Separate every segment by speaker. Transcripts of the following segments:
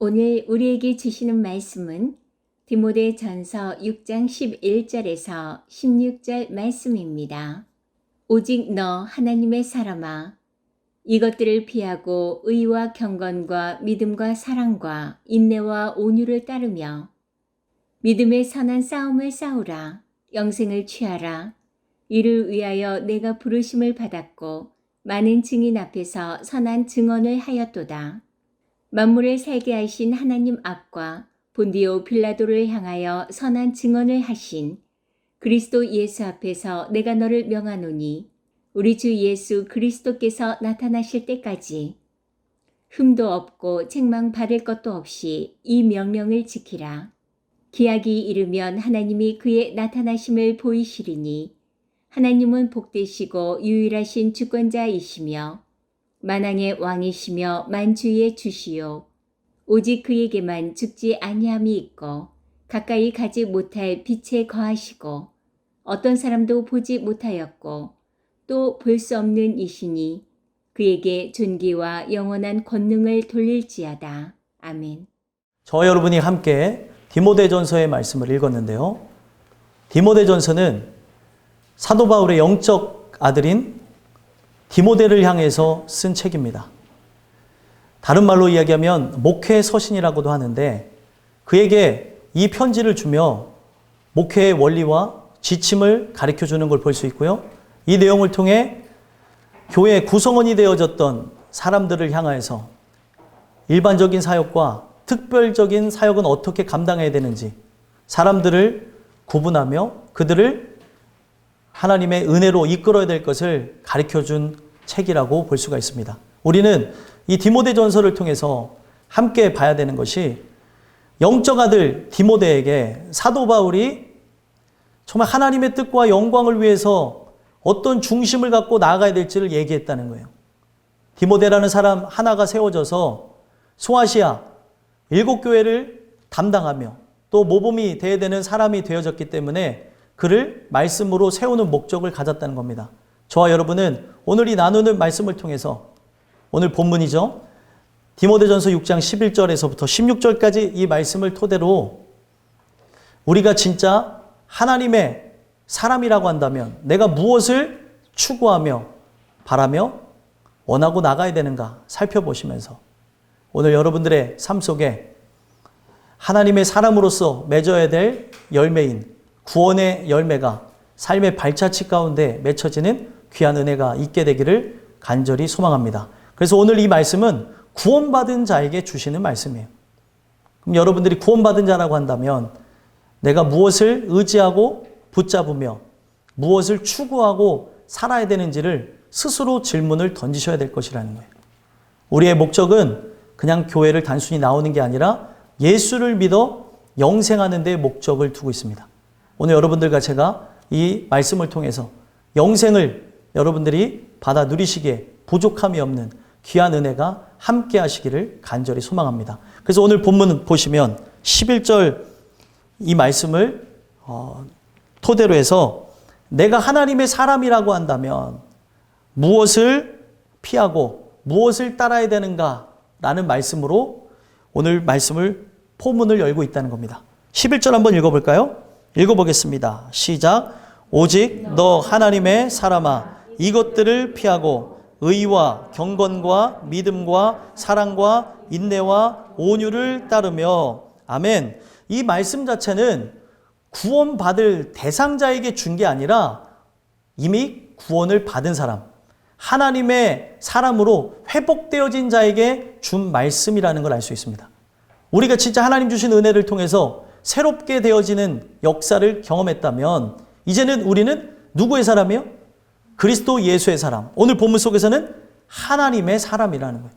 Speaker 1: 오늘 우리에게 주시는 말씀은 디모데전서 6장 11절에서 16절 말씀입니다. 오직 너 하나님의 사람아, 이것들을 피하고 의와 경건과 믿음과 사랑과 인내와 온유를 따르며 믿음의 선한 싸움을 싸우라. 영생을 취하라. 이를 위하여 내가 부르심을 받았고 많은 증인 앞에서 선한 증언을 하였도다. 만물을 살게 하신 하나님 앞과 본디오 빌라도를 향하여 선한 증언을 하신 그리스도 예수 앞에서 내가 너를 명하노니 우리 주 예수 그리스도께서 나타나실 때까지 흠도 없고 책망 받을 것도 없이 이 명령을 지키라. 기약이 이르면 하나님이 그의 나타나심을 보이시리니 하나님은 복되시고 유일하신 주권자이시며 만왕의 왕이시며 만주의 주시요 오직 그에게만 죽지 아니함이 있고 가까이 가지 못할 빛에 거하시고 어떤 사람도 보지 못하였고 또 볼 수 없는 이시니 그에게 존귀와 영원한 권능을 돌릴지어다. 아멘.
Speaker 2: 저와 여러분이 함께 디모데전서의 말씀을 읽었는데요. 디모데전서는 사도 바울의 영적 아들인 디모데를 향해서 쓴 책입니다. 다른 말로 이야기하면 목회 서신이라고도 하는데 그에게 이 편지를 주며 목회의 원리와 지침을 가르쳐주는 걸 볼 수 있고요. 이 내용을 통해 교회 구성원이 되어졌던 사람들을 향하여서 일반적인 사역과 특별적인 사역은 어떻게 감당해야 되는지 사람들을 구분하며 그들을 하나님의 은혜로 이끌어야 될 것을 가르쳐준 책이라고 볼 수가 있습니다. 우리는 이 디모데전서를 통해서 함께 봐야 되는 것이 영적 아들 디모데에게 사도 바울이 정말 하나님의 뜻과 영광을 위해서 어떤 중심을 갖고 나아가야 될지를 얘기했다는 거예요. 디모데라는 사람 하나가 세워져서 소아시아 7교회를 담당하며 또 모범이 되어야 되는 사람이 되어졌기 때문에 그를 말씀으로 세우는 목적을 가졌다는 겁니다. 저와 여러분은 오늘 이 나누는 말씀을 통해서 오늘 본문이죠. 디모데전서 6장 11절에서부터 16절까지 이 말씀을 토대로 우리가 진짜 하나님의 사람이라고 한다면 내가 무엇을 추구하며 바라며 원하고 나가야 되는가 살펴보시면서 오늘 여러분들의 삶 속에 하나님의 사람으로서 맺어야 될 열매인 구원의 열매가 삶의 발자취 가운데 맺혀지는 귀한 은혜가 있게 되기를 간절히 소망합니다. 그래서 오늘 이 말씀은 구원받은 자에게 주시는 말씀이에요. 그럼 여러분들이 구원받은 자라고 한다면 내가 무엇을 의지하고 붙잡으며 무엇을 추구하고 살아야 되는지를 스스로 질문을 던지셔야 될 것이라는 거예요. 우리의 목적은 그냥 교회를 단순히 나오는 게 아니라 예수를 믿어 영생하는 데 목적을 두고 있습니다. 오늘 여러분들과 제가 이 말씀을 통해서 영생을 여러분들이 받아 누리시기에 부족함이 없는 귀한 은혜가 함께 하시기를 간절히 소망합니다. 그래서 오늘 본문 보시면 11절 이 말씀을 토대로 해서 내가 하나님의 사람이라고 한다면 무엇을 피하고 무엇을 따라야 되는가 라는 말씀으로 오늘 말씀을 포문을 열고 있다는 겁니다. 11절 한번 읽어볼까요? 읽어보겠습니다. 시작. 오직 너 하나님의 사람아 이것들을 피하고 의와 경건과 믿음과 사랑과 인내와 온유를 따르며 아멘. 이 말씀 자체는 구원받을 대상자에게 준 게 아니라 이미 구원을 받은 사람, 하나님의 사람으로 회복되어진 자에게 준 말씀이라는 걸 알 수 있습니다. 우리가 진짜 하나님 주신 은혜를 통해서 새롭게 되어지는 역사를 경험했다면 이제는 우리는 누구의 사람이요? 그리스도 예수의 사람. 오늘 본문 속에서는 하나님의 사람이라는 거예요.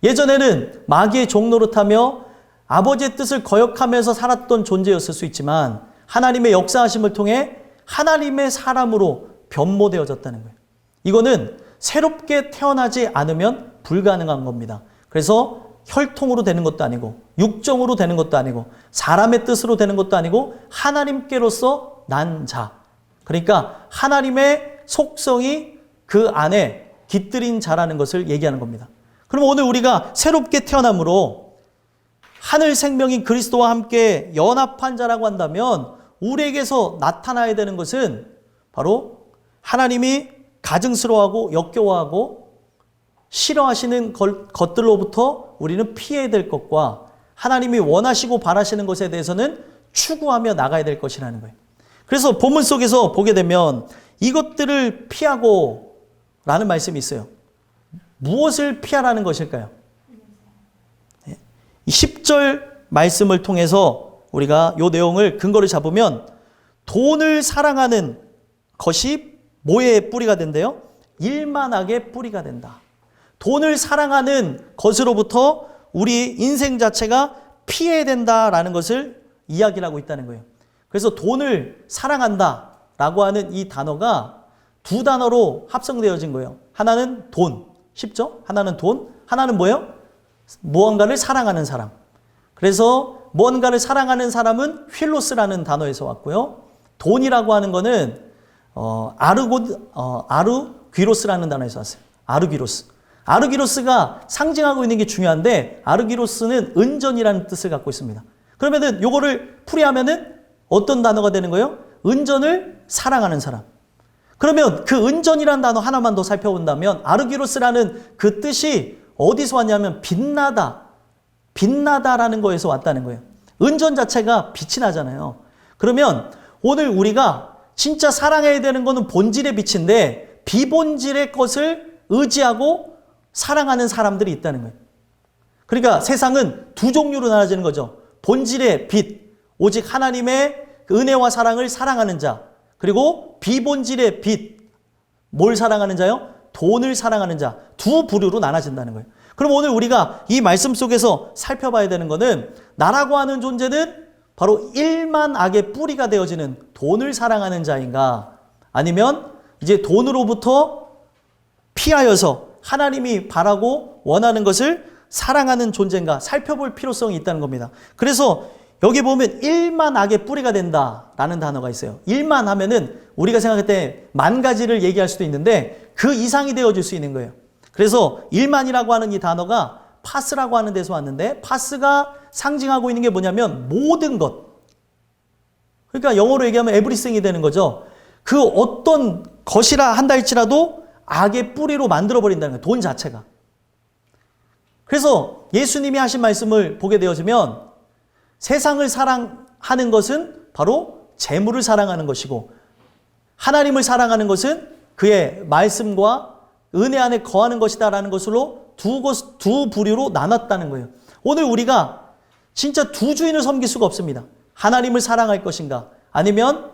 Speaker 2: 예전에는 마귀의 종노릇하며 아버지의 뜻을 거역하면서 살았던 존재였을 수 있지만 하나님의 역사하심을 통해 하나님의 사람으로 변모되어졌다는 거예요. 이거는 새롭게 태어나지 않으면 불가능한 겁니다. 그래서 혈통으로 되는 것도 아니고 육정으로 되는 것도 아니고 사람의 뜻으로 되는 것도 아니고 하나님께로서 난 자. 그러니까 하나님의 속성이 그 안에 깃들인 자라는 것을 얘기하는 겁니다. 그럼 오늘 우리가 새롭게 태어남으로 하늘 생명인 그리스도와 함께 연합한 자라고 한다면 우리에게서 나타나야 되는 것은 바로 하나님이 가증스러워하고 역겨워하고 싫어하시는 것들로부터 우리는 피해야 될 것과 하나님이 원하시고 바라시는 것에 대해서는 추구하며 나가야 될 것이라는 거예요. 그래서 본문 속에서 보게 되면 이것들을 피하고 라는 말씀이 있어요. 무엇을 피하라는 것일까요? 10절 말씀을 통해서 우리가 이 내용을 근거를 잡으면 돈을 사랑하는 것이 뭐의 뿌리가 된대요? 일만하게 뿌리가 된다. 돈을 사랑하는 것으로부터 우리 인생 자체가 피해야 된다라는 것을 이야기를 하고 있다는 거예요. 그래서 돈을 사랑한다라고 하는 이 단어가 두 단어로 합성되어진 거예요. 하나는 돈, 쉽죠? 하나는 돈, 하나는 뭐예요? 무언가를 사랑하는 사람. 그래서 무언가를 사랑하는 사람은 휠로스라는 단어에서 왔고요. 돈이라고 하는 거는 아르귀로스라는 단어에서 왔어요. 아르귀로스. 아르귀로스가 상징하고 있는 게 중요한데 아르귀로스는 은전이라는 뜻을 갖고 있습니다. 그러면은 요거를 풀이하면은 어떤 단어가 되는 거예요? 은전을 사랑하는 사람. 그러면 그 은전이라는 단어 하나만 더 살펴본다면 아르귀로스라는 그 뜻이 어디서 왔냐면 빛나다, 빛나다라는 거에서 왔다는 거예요. 은전 자체가 빛이 나잖아요. 그러면 오늘 우리가 진짜 사랑해야 되는 거는 본질의 빛인데 비본질의 것을 의지하고 사랑하는 사람들이 있다는 거예요. 그러니까 세상은 두 종류로 나눠지는 거죠. 본질의 빛, 오직 하나님의 은혜와 사랑을 사랑하는 자, 그리고 비본질의 빛, 뭘 사랑하는 자요? 돈을 사랑하는 자, 두 부류로 나눠진다는 거예요. 그럼 오늘 우리가 이 말씀 속에서 살펴봐야 되는 것은 나라고 하는 존재는 바로 일만 악의 뿌리가 되어지는 돈을 사랑하는 자인가, 아니면 이제 돈으로부터 피하여서 하나님이 바라고 원하는 것을 사랑하는 존재인가 살펴볼 필요성이 있다는 겁니다. 그래서 여기 보면 일만 악의 뿌리가 된다라는 단어가 있어요. 일만 하면은 우리가 생각할 때 만 가지를 얘기할 수도 있는데 그 이상이 되어질 수 있는 거예요. 그래서 일만이라고 하는 이 단어가 파스라고 하는 데서 왔는데 파스가 상징하고 있는 게 뭐냐면 모든 것. 그러니까 영어로 얘기하면 everything이 되는 거죠. 그 어떤 것이라 한다 할지라도 악의 뿌리로 만들어버린다는 거예요. 돈 자체가. 그래서 예수님이 하신 말씀을 보게 되어지면 세상을 사랑하는 것은 바로 재물을 사랑하는 것이고 하나님을 사랑하는 것은 그의 말씀과 은혜 안에 거하는 것이다라는 것으로 두 부류로 나눴다는 거예요. 오늘 우리가 진짜 두 주인을 섬길 수가 없습니다. 하나님을 사랑할 것인가 아니면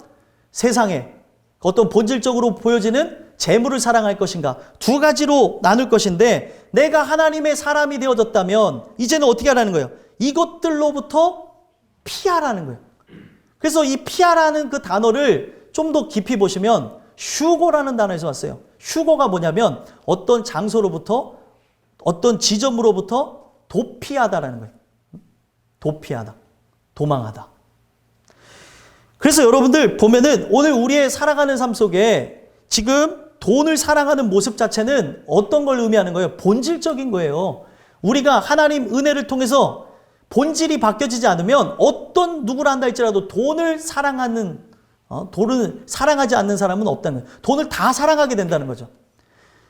Speaker 2: 세상에 어떤 본질적으로 보여지는 재물을 사랑할 것인가 두 가지로 나눌 것인데 내가 하나님의 사람이 되어졌다면 이제는 어떻게 하라는 거예요? 이것들로부터 피하라는 거예요. 그래서 이 피하라는 그 단어를 좀 더 깊이 보시면 휴고라는 단어에서 왔어요. 휴고가 뭐냐면 어떤 장소로부터 어떤 지점으로부터 도피하다라는 거예요. 도피하다. 도망하다. 그래서 여러분들 보면은 오늘 우리의 살아가는 삶 속에 지금 돈을 사랑하는 모습 자체는 어떤 걸 의미하는 거예요? 본질적인 거예요. 우리가 하나님 은혜를 통해서 본질이 바뀌어지지 않으면 어떤 누구라 한다 할지라도 돈을 사랑하지 않는 사람은 없다는 거예요. 돈을 다 사랑하게 된다는 거죠.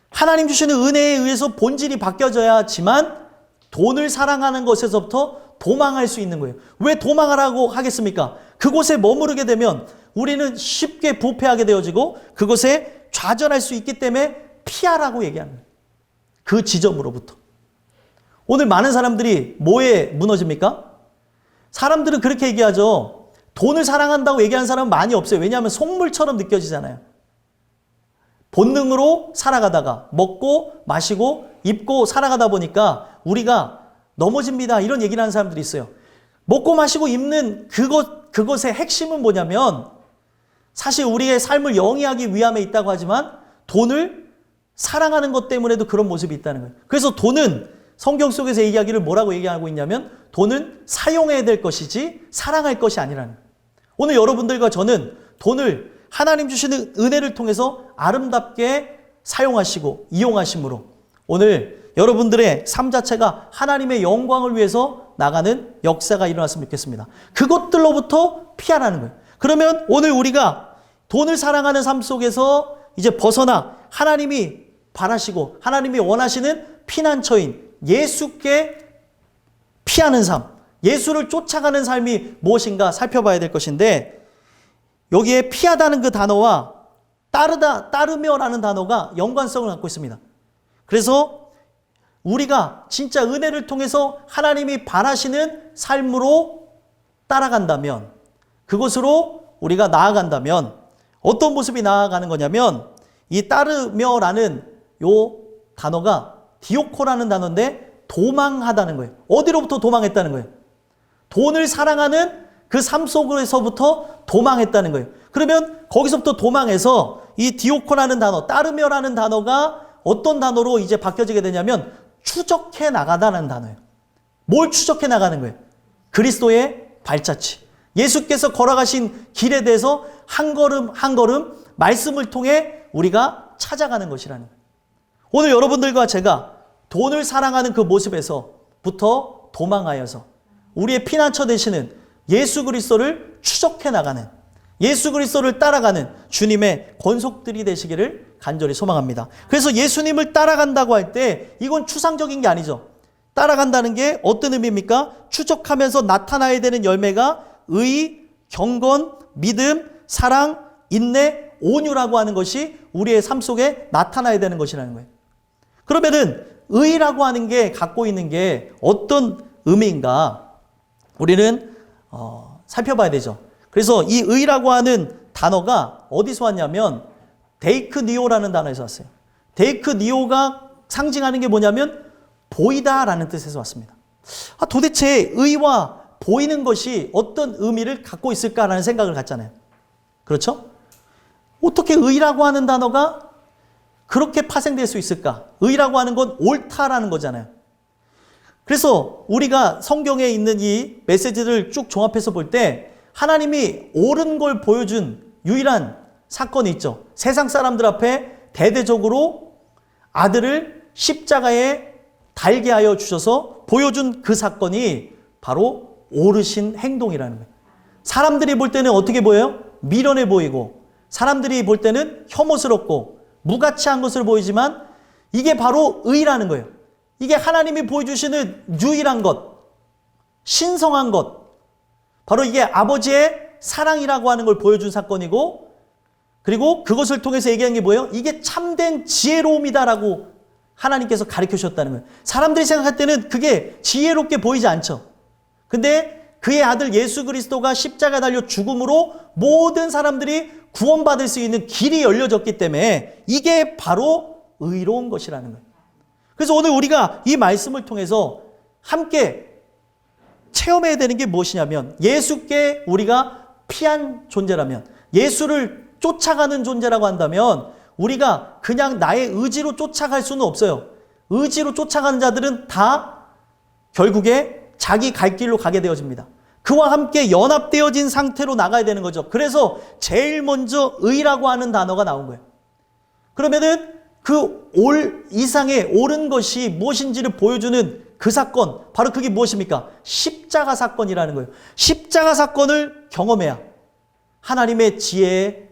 Speaker 2: 하나님 주시는 은혜에 의해서 본질이 바뀌어져야지만 돈을 사랑하는 것에서부터 도망할 수 있는 거예요. 왜 도망하라고 하겠습니까? 그곳에 머무르게 되면 우리는 쉽게 부패하게 되어지고 그곳에 좌절할 수 있기 때문에 피하라고 얘기하는 거예요. 그 지점으로부터. 오늘 많은 사람들이 뭐에 무너집니까? 사람들은 그렇게 얘기하죠. 돈을 사랑한다고 얘기하는 사람은 많이 없어요. 왜냐하면 속물처럼 느껴지잖아요. 본능으로 살아가다가 먹고 마시고 입고 살아가다 보니까 우리가 넘어집니다. 이런 얘기를 하는 사람들이 있어요. 먹고 마시고 입는 그것의 핵심은 뭐냐면 사실 우리의 삶을 영위하기 위함에 있다고 하지만 돈을 사랑하는 것 때문에도 그런 모습이 있다는 거예요. 그래서 돈은 성경 속에서 이야기를 뭐라고 얘기하고 있냐면 돈은 사용해야 될 것이지 사랑할 것이 아니라는 거예요. 오늘 여러분들과 저는 돈을 하나님 주시는 은혜를 통해서 아름답게 사용하시고 이용하심으로 오늘 여러분들의 삶 자체가 하나님의 영광을 위해서 나가는 역사가 일어났으면 좋겠습니다. 그것들로부터 피하라는 거예요. 그러면 오늘 우리가 돈을 사랑하는 삶 속에서 이제 벗어나 하나님이 바라시고 하나님이 원하시는 피난처인 예수께 피하는 삶, 예수를 쫓아가는 삶이 무엇인가 살펴봐야 될 것인데, 여기에 피하다는 그 단어와 따르며라는 단어가 연관성을 갖고 있습니다. 그래서 우리가 진짜 은혜를 통해서 하나님이 바라시는 삶으로 따라간다면, 그곳으로 우리가 나아간다면 어떤 모습이 나아가는 거냐면, 이 따르며라는 요 단어가 디오코라는 단어인데 도망하다는 거예요. 어디로부터 도망했다는 거예요? 돈을 사랑하는 그 삶 속에서부터 도망했다는 거예요. 그러면 거기서부터 도망해서 이 디오코라는 단어, 따르며라는 단어가 어떤 단어로 이제 바뀌어지게 되냐면 추적해 나가다는 단어예요. 뭘 추적해 나가는 거예요? 그리스도의 발자취. 예수께서 걸어가신 길에 대해서 한 걸음 한 걸음 말씀을 통해 우리가 찾아가는 것이라는 거예요. 오늘 여러분들과 제가 돈을 사랑하는 그 모습에서부터 도망하여서 우리의 피난처 되시는 예수 그리스도를 추적해 나가는, 예수 그리스도를 따라가는 주님의 권속들이 되시기를 간절히 소망합니다. 그래서 예수님을 따라간다고 할 때 이건 추상적인 게 아니죠. 따라간다는 게 어떤 의미입니까? 추적하면서 나타나야 되는 열매가 의, 경건, 믿음, 사랑, 인내, 온유라고 하는 것이 우리의 삶 속에 나타나야 되는 것이라는 거예요. 그러면은 의라고 하는 게 갖고 있는 게 어떤 의미인가? 우리는 살펴봐야 되죠. 그래서 이 의라고 하는 단어가 어디서 왔냐면 데이크니오라는 단어에서 왔어요. 데이크니오가 상징하는 게 뭐냐면 보이다라는 뜻에서 왔습니다. 도대체 의와 보이는 것이 어떤 의미를 갖고 있을까라는 생각을 갖잖아요. 그렇죠? 어떻게 의라고 하는 단어가 그렇게 파생될 수 있을까? 의라고 하는 건 옳다라는 거잖아요. 그래서 우리가 성경에 있는 이 메시지를 쭉 종합해서 볼 때 하나님이 옳은 걸 보여준 유일한 사건이 있죠. 세상 사람들 앞에 대대적으로 아들을 십자가에 달게 하여 주셔서 보여준 그 사건이 바로 옳으신 행동이라는 거예요. 사람들이 볼 때는 어떻게 보여요? 미련해 보이고, 사람들이 볼 때는 혐오스럽고 무가치한 것으로 보이지만 이게 바로 의라는 거예요. 이게 하나님이 보여주시는 유일한 것, 신성한 것, 바로 이게 아버지의 사랑이라고 하는 걸 보여준 사건이고, 그리고 그것을 통해서 얘기한 게 뭐예요? 이게 참된 지혜로움이다라고 하나님께서 가르쳐 주셨다는 거예요. 사람들이 생각할 때는 그게 지혜롭게 보이지 않죠. 근데 그의 아들 예수 그리스도가 십자가에 달려 죽음으로 모든 사람들이 구원받을 수 있는 길이 열려졌기 때문에 이게 바로 의로운 것이라는 거예요. 그래서 오늘 우리가 이 말씀을 통해서 함께 체험해야 되는 게 무엇이냐면, 예수께 우리가 피한 존재라면, 예수를 쫓아가는 존재라고 한다면 우리가 그냥 나의 의지로 쫓아갈 수는 없어요. 의지로 쫓아가는 자들은 다 결국에 자기 갈 길로 가게 되어집니다. 그와 함께 연합되어진 상태로 나가야 되는 거죠. 그래서 제일 먼저 의라고 하는 단어가 나온 거예요. 그러면은 그 올 이상의 옳은 것이 무엇인지를 보여주는 그 사건, 바로 그게 무엇입니까? 십자가 사건이라는 거예요. 십자가 사건을 경험해야 하나님의 지혜의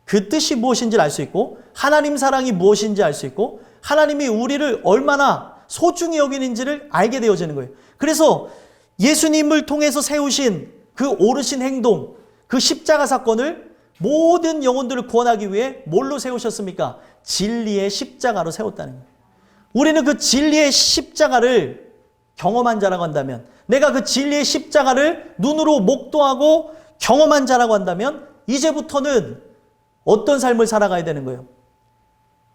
Speaker 2: 그 뜻이 무엇인지를 알 수 있고, 하나님 사랑이 무엇인지 알 수 있고, 하나님이 우리를 얼마나 소중히 여기는지를 알게 되어지는 거예요. 그래서 예수님을 통해서 세우신 그 옳으신 행동, 그 십자가 사건을 모든 영혼들을 구원하기 위해 뭘로 세우셨습니까? 진리의 십자가로 세웠다는 거예요. 우리는 그 진리의 십자가를 경험한 자라고 한다면, 내가 그 진리의 십자가를 눈으로 목도하고 경험한 자라고 한다면 이제부터는 어떤 삶을 살아가야 되는 거예요?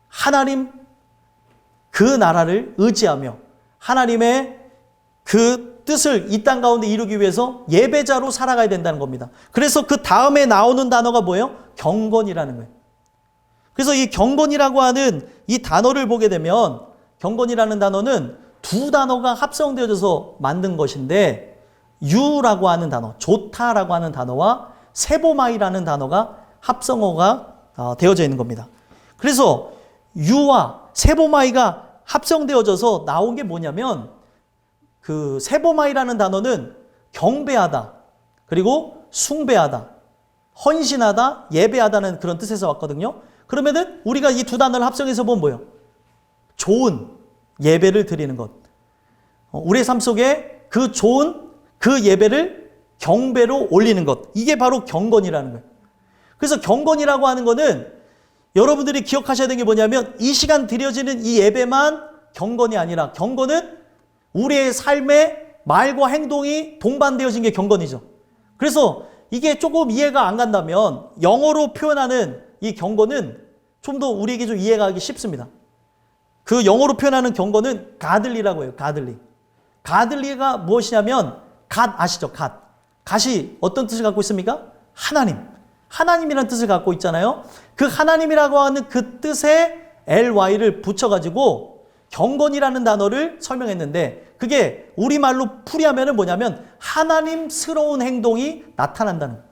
Speaker 2: 하나님 그 나라를 의지하며 하나님의 그 뜻을 이 땅 가운데 이루기 위해서 예배자로 살아가야 된다는 겁니다. 그래서 그 다음에 나오는 단어가 뭐예요? 경건이라는 거예요. 그래서 이 경건이라고 하는 이 단어를 보게 되면, 경건이라는 단어는 두 단어가 합성되어져서 만든 것인데, 유라고 하는 단어, 좋다라고 하는 단어와 세보마이라는 단어가 합성어가 되어져 있는 겁니다. 그래서 유와 세보마이가 합성되어져서 나온 게 뭐냐면, 그 세보마이라는 단어는 경배하다, 그리고 숭배하다, 헌신하다, 예배하다는 그런 뜻에서 왔거든요. 그러면은 우리가 이 두 단어를 합성해서 보면 뭐예요? 좋은 예배를 드리는 것. 우리의 삶 속에 그 좋은 그 예배를 경배로 올리는 것. 이게 바로 경건이라는 거예요. 그래서 경건이라고 하는 거는 여러분들이 기억하셔야 되는 게 뭐냐면 이 시간 드려지는 이 예배만 경건이 아니라 경건은 우리의 삶의 말과 행동이 동반되어진 게 경건이죠. 그래서 이게 조금 이해가 안 간다면 영어로 표현하는 이 경건은 좀 더 우리에게 좀 이해가 하기 쉽습니다. 그 영어로 표현하는 경건은 가들리라고 해요. 가들리. 가들리가 무엇이냐면 갓 아시죠? 갓. 갓이 어떤 뜻을 갖고 있습니까? 하나님. 하나님이라는 뜻을 갖고 있잖아요. 그 하나님이라고 하는 그 뜻에 ly를 붙여가지고 경건이라는 단어를 설명했는데 그게 우리말로 풀이하면 뭐냐면 하나님스러운 행동이 나타난다는 거예요.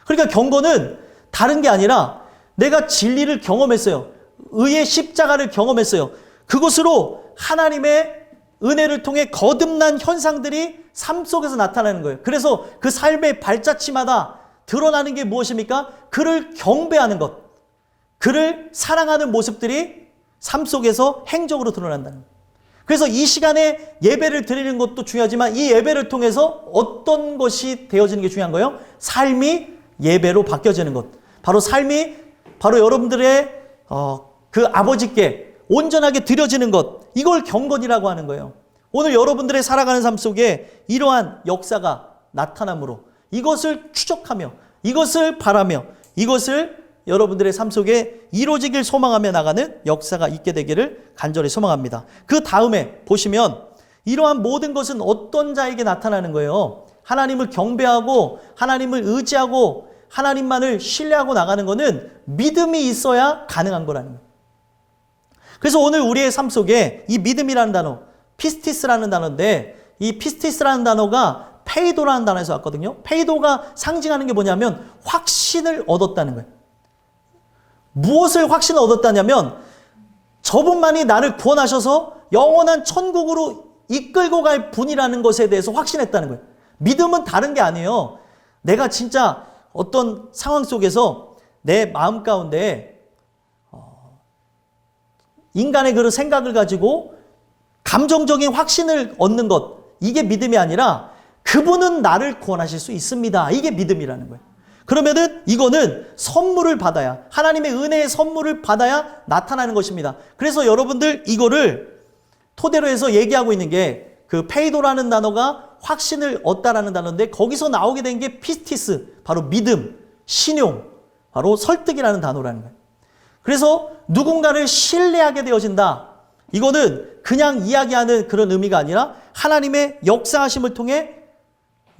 Speaker 2: 그러니까 경건은 다른 게 아니라 내가 진리를 경험했어요. 의의 십자가를 경험했어요. 그것으로 하나님의 은혜를 통해 거듭난 현상들이 삶 속에서 나타나는 거예요. 그래서 그 삶의 발자취마다 드러나는 게 무엇입니까? 그를 경배하는 것, 그를 사랑하는 모습들이 삶 속에서 행적으로 드러난다는 거예요. 그래서 이 시간에 예배를 드리는 것도 중요하지만 이 예배를 통해서 어떤 것이 되어지는 게 중요한 거예요? 삶이 예배로 바뀌어지는 것. 바로 삶이 바로 여러분들의 그 아버지께 온전하게 드려지는 것. 이걸 경건이라고 하는 거예요. 오늘 여러분들의 살아가는 삶 속에 이러한 역사가 나타남으로 이것을 추적하며 이것을 바라며 이것을 여러분들의 삶 속에 이루어지길 소망하며 나가는 역사가 있게 되기를 간절히 소망합니다. 그 다음에 보시면 이러한 모든 것은 어떤 자에게 나타나는 거예요? 하나님을 경배하고 하나님을 의지하고 하나님만을 신뢰하고 나가는 것은 믿음이 있어야 가능한 거라는 거예요. 그래서 오늘 우리의 삶 속에 이 믿음이라는 단어, 피스티스라는 단어인데 이 피스티스라는 단어가 페이도라는 단어에서 왔거든요. 페이도가 상징하는 게 뭐냐면 확신을 얻었다는 거예요. 무엇을 확신을 얻었다냐면 저분만이 나를 구원하셔서 영원한 천국으로 이끌고 갈 분이라는 것에 대해서 확신했다는 거예요. 믿음은 다른 게 아니에요. 내가 진짜 어떤 상황 속에서 내 마음 가운데 인간의 그런 생각을 가지고 감정적인 확신을 얻는 것, 이게 믿음이 아니라 그분은 나를 구원하실 수 있습니다. 이게 믿음이라는 거예요. 그러면은 이거는 선물을 받아야, 하나님의 은혜의 선물을 받아야 나타나는 것입니다. 그래서 여러분들 이거를 토대로 해서 얘기하고 있는 게 그 페이도라는 단어가 확신을 얻다라는 단어인데 거기서 나오게 된 게 피스티스, 바로 믿음, 신용, 바로 설득이라는 단어라는 거예요. 그래서 누군가를 신뢰하게 되어진다. 이거는 그냥 이야기하는 그런 의미가 아니라 하나님의 역사하심을 통해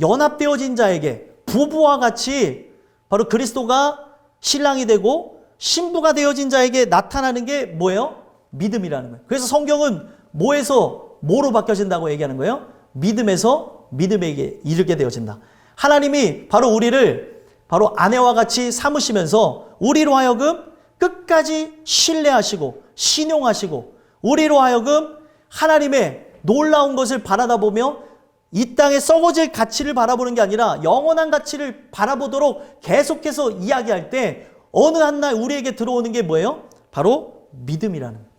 Speaker 2: 연합되어진 자에게 부부와 같이 바로 그리스도가 신랑이 되고 신부가 되어진 자에게 나타나는 게 뭐예요? 믿음이라는 거예요. 그래서 성경은 뭐에서 뭐로 바뀌어진다고 얘기하는 거예요? 믿음에서 믿음에게 이르게 되어진다. 하나님이 바로 우리를 바로 아내와 같이 삼으시면서 우리로 하여금 끝까지 신뢰하시고 신용하시고 우리로 하여금 하나님의 놀라운 것을 바라다 보며 이 땅에 썩어질 가치를 바라보는 게 아니라 영원한 가치를 바라보도록 계속해서 이야기할 때 어느 한 날 우리에게 들어오는 게 뭐예요? 바로 믿음이라는 거예요.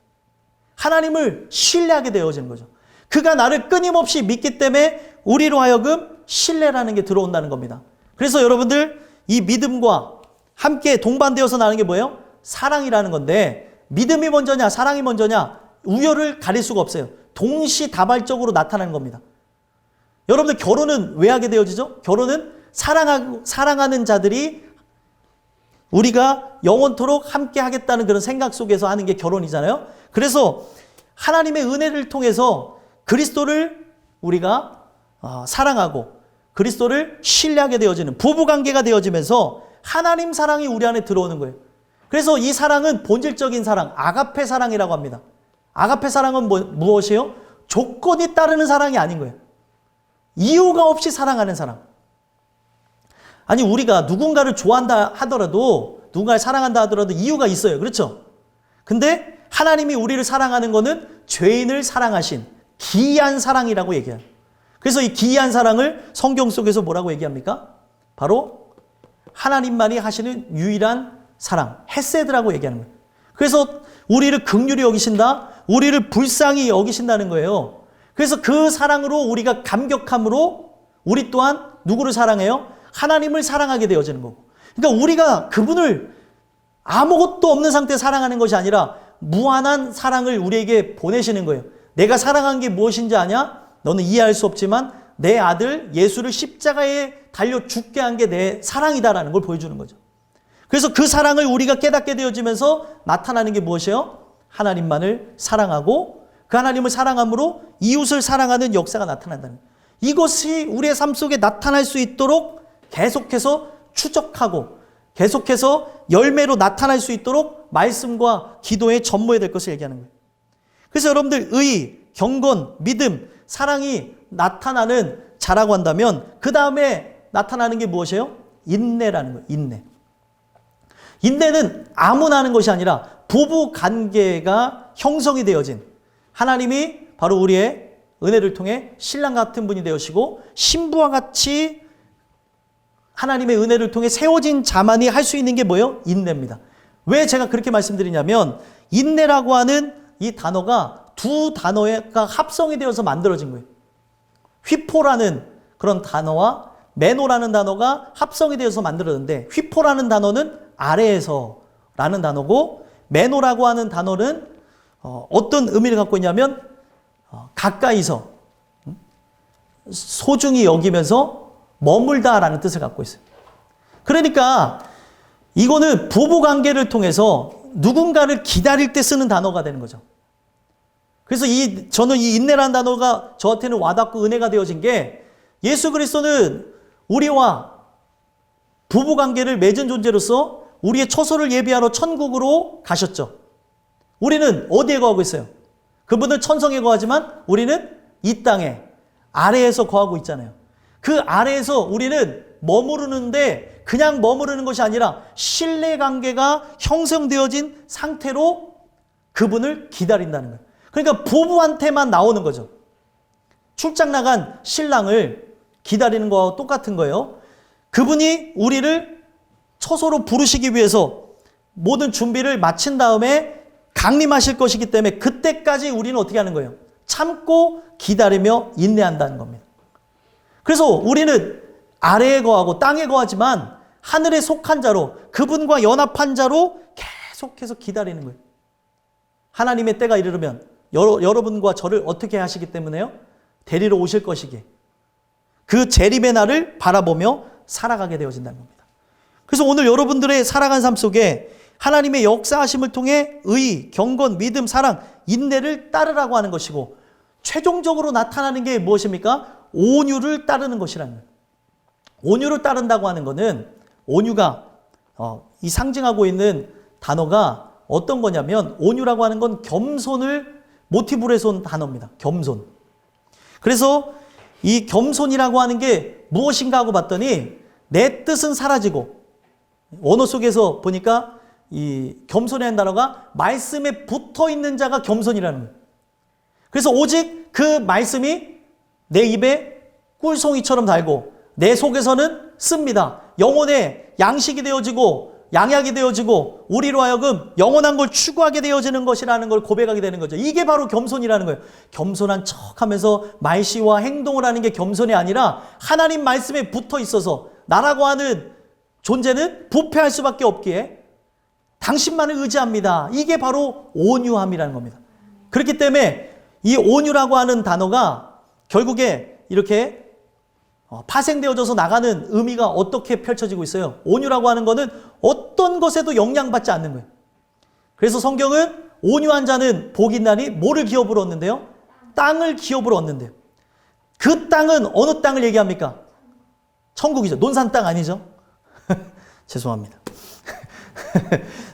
Speaker 2: 하나님을 신뢰하게 되어지는 거죠. 그가 나를 끊임없이 믿기 때문에 우리로 하여금 신뢰라는 게 들어온다는 겁니다. 그래서 여러분들 이 믿음과 함께 동반되어서 나는 게 뭐예요? 사랑이라는 건데 믿음이 먼저냐 사랑이 먼저냐 우열을 가릴 수가 없어요. 동시다발적으로 나타나는 겁니다. 여러분들 결혼은 왜 하게 되어지죠? 결혼은 사랑하는 자들이 우리가 영원토록 함께 하겠다는 그런 생각 속에서 하는 게 결혼이잖아요. 그래서 하나님의 은혜를 통해서 그리스도를 우리가 사랑하고 그리스도를 신뢰하게 되어지는 부부관계가 되어지면서 하나님 사랑이 우리 안에 들어오는 거예요. 그래서 이 사랑은 본질적인 사랑, 아가페 사랑이라고 합니다. 아가페 사랑은 무엇이에요? 조건이 따르는 사랑이 아닌 거예요. 이유가 없이 사랑하는 사랑. 아니 우리가 누군가를 좋아한다 하더라도 누군가를 사랑한다 하더라도 이유가 있어요. 그렇죠? 근데 하나님이 우리를 사랑하는 것은 죄인을 사랑하신 기이한 사랑이라고 얘기해요. 그래서 이 기이한 사랑을 성경 속에서 뭐라고 얘기합니까? 바로 하나님만이 하시는 유일한 사랑, 헤세드라고 얘기하는 거예요. 그래서 우리를 긍휼히 여기신다, 우리를 불쌍히 여기신다는 거예요. 그래서 그 사랑으로 우리가 감격함으로 우리 또한 누구를 사랑해요? 하나님을 사랑하게 되어지는 거고. 그러니까 우리가 그분을 아무것도 없는 상태에 사랑하는 것이 아니라 무한한 사랑을 우리에게 보내시는 거예요. 내가 사랑한 게 무엇인지 아냐? 너는 이해할 수 없지만 내 아들 예수를 십자가에 달려 죽게 한 게 내 사랑이다라는 걸 보여주는 거죠. 그래서 그 사랑을 우리가 깨닫게 되어지면서 나타나는 게 무엇이에요? 하나님만을 사랑하고 그 하나님을 사랑함으로 이웃을 사랑하는 역사가 나타난다는 거예요. 이것이 우리의 삶 속에 나타날 수 있도록 계속해서 추적하고 계속해서 열매로 나타날 수 있도록 말씀과 기도에 전무해야 될 것을 얘기하는 거예요. 그래서 여러분들 의, 경건, 믿음, 사랑이 나타나는 자라고 한다면 그 다음에 나타나는 게 무엇이에요? 인내라는 거예요. 인내. 인내는 아무나 하는 것이 아니라 부부 관계가 형성이 되어진 하나님이 바로 우리의 은혜를 통해 신랑 같은 분이 되시고 신부와 같이 하나님의 은혜를 통해 세워진 자만이 할 수 있는 게 뭐예요? 인내입니다. 왜 제가 그렇게 말씀드리냐면 인내라고 하는 이 단어가 두 단어가 합성이 되어서 만들어진 거예요. 휘포라는 그런 단어와 매노라는 단어가 합성이 되어서 만들어졌는데 휘포라는 단어는 아래에서라는 단어고 매노라고 하는 단어는 어떤 의미를 갖고 있냐면 가까이서 소중히 여기면서 머물다라는 뜻을 갖고 있어요. 그러니까 이거는 부부관계를 통해서 누군가를 기다릴 때 쓰는 단어가 되는 거죠. 그래서 저는 이 인내라는 단어가 저한테는 와닿고 은혜가 되어진 게 예수 그리스도는 우리와 부부관계를 맺은 존재로서 우리의 처소를 예비하러 천국으로 가셨죠. 우리는 어디에 거하고 있어요? 그분은 천성에 거하지만 우리는 이 땅에 아래에서 거하고 있잖아요. 그 아래에서 우리는 머무르는데 그냥 머무르는 것이 아니라 신뢰관계가 형성되어진 상태로 그분을 기다린다는 거예요. 그러니까 부부한테만 나오는 거죠. 출장 나간 신랑을 기다리는 거와 똑같은 거예요. 그분이 우리를 처소로 부르시기 위해서 모든 준비를 마친 다음에 강림하실 것이기 때문에 그때까지 우리는 어떻게 하는 거예요? 참고 기다리며 인내한다는 겁니다. 그래서 우리는 아래에 거하고 땅에 거하지만 하늘에 속한 자로 그분과 연합한 자로 계속해서 기다리는 거예요. 하나님의 때가 이르면 여러분과 저를 어떻게 하시기 때문에요? 데리러 오실 것이기에 그 재림의 날을 바라보며 살아가게 되어진다는 겁니다. 그래서 오늘 여러분들의 살아간 삶 속에 하나님의 역사하심을 통해 의, 경건, 믿음, 사랑, 인내를 따르라고 하는 것이고 최종적으로 나타나는 게 무엇입니까? 온유를 따르는 것이라는 거예요. 온유를 따른다고 하는 것은 온유가 이 상징하고 있는 단어가 어떤 거냐면 온유라고 하는 건 겸손을 모티브로 해서 온 단어입니다. 겸손. 그래서 이 겸손이라고 하는 게 무엇인가 하고 봤더니 내 뜻은 사라지고 원어 속에서 보니까 이 겸손이라는 단어가 말씀에 붙어 있는 자가 겸손이라는 거예요. 그래서 오직 그 말씀이 내 입에 꿀송이처럼 달고 내 속에서는 씁니다. 영혼의 양식이 되어지고 양약이 되어지고 우리로 하여금 영원한 걸 추구하게 되어지는 것이라는 걸 고백하게 되는 거죠. 이게 바로 겸손이라는 거예요. 겸손한 척하면서 말씨와 행동을 하는 게 겸손이 아니라 하나님 말씀에 붙어 있어서 나라고 하는 존재는 부패할 수밖에 없기에 당신만을 의지합니다. 이게 바로 온유함이라는 겁니다. 그렇기 때문에 이 온유라고 하는 단어가 결국에 이렇게 파생되어져서 나가는 의미가 어떻게 펼쳐지고 있어요? 온유라고 하는 것은 어떤 것에도 영향받지 않는 거예요. 그래서 성경은 온유한 자는 복이 있나니 뭐를 기업으로 얻는데요? 땅을 기업으로 얻는데요. 그 땅은 어느 땅을 얘기합니까? 천국이죠. 논산 땅 아니죠? 죄송합니다.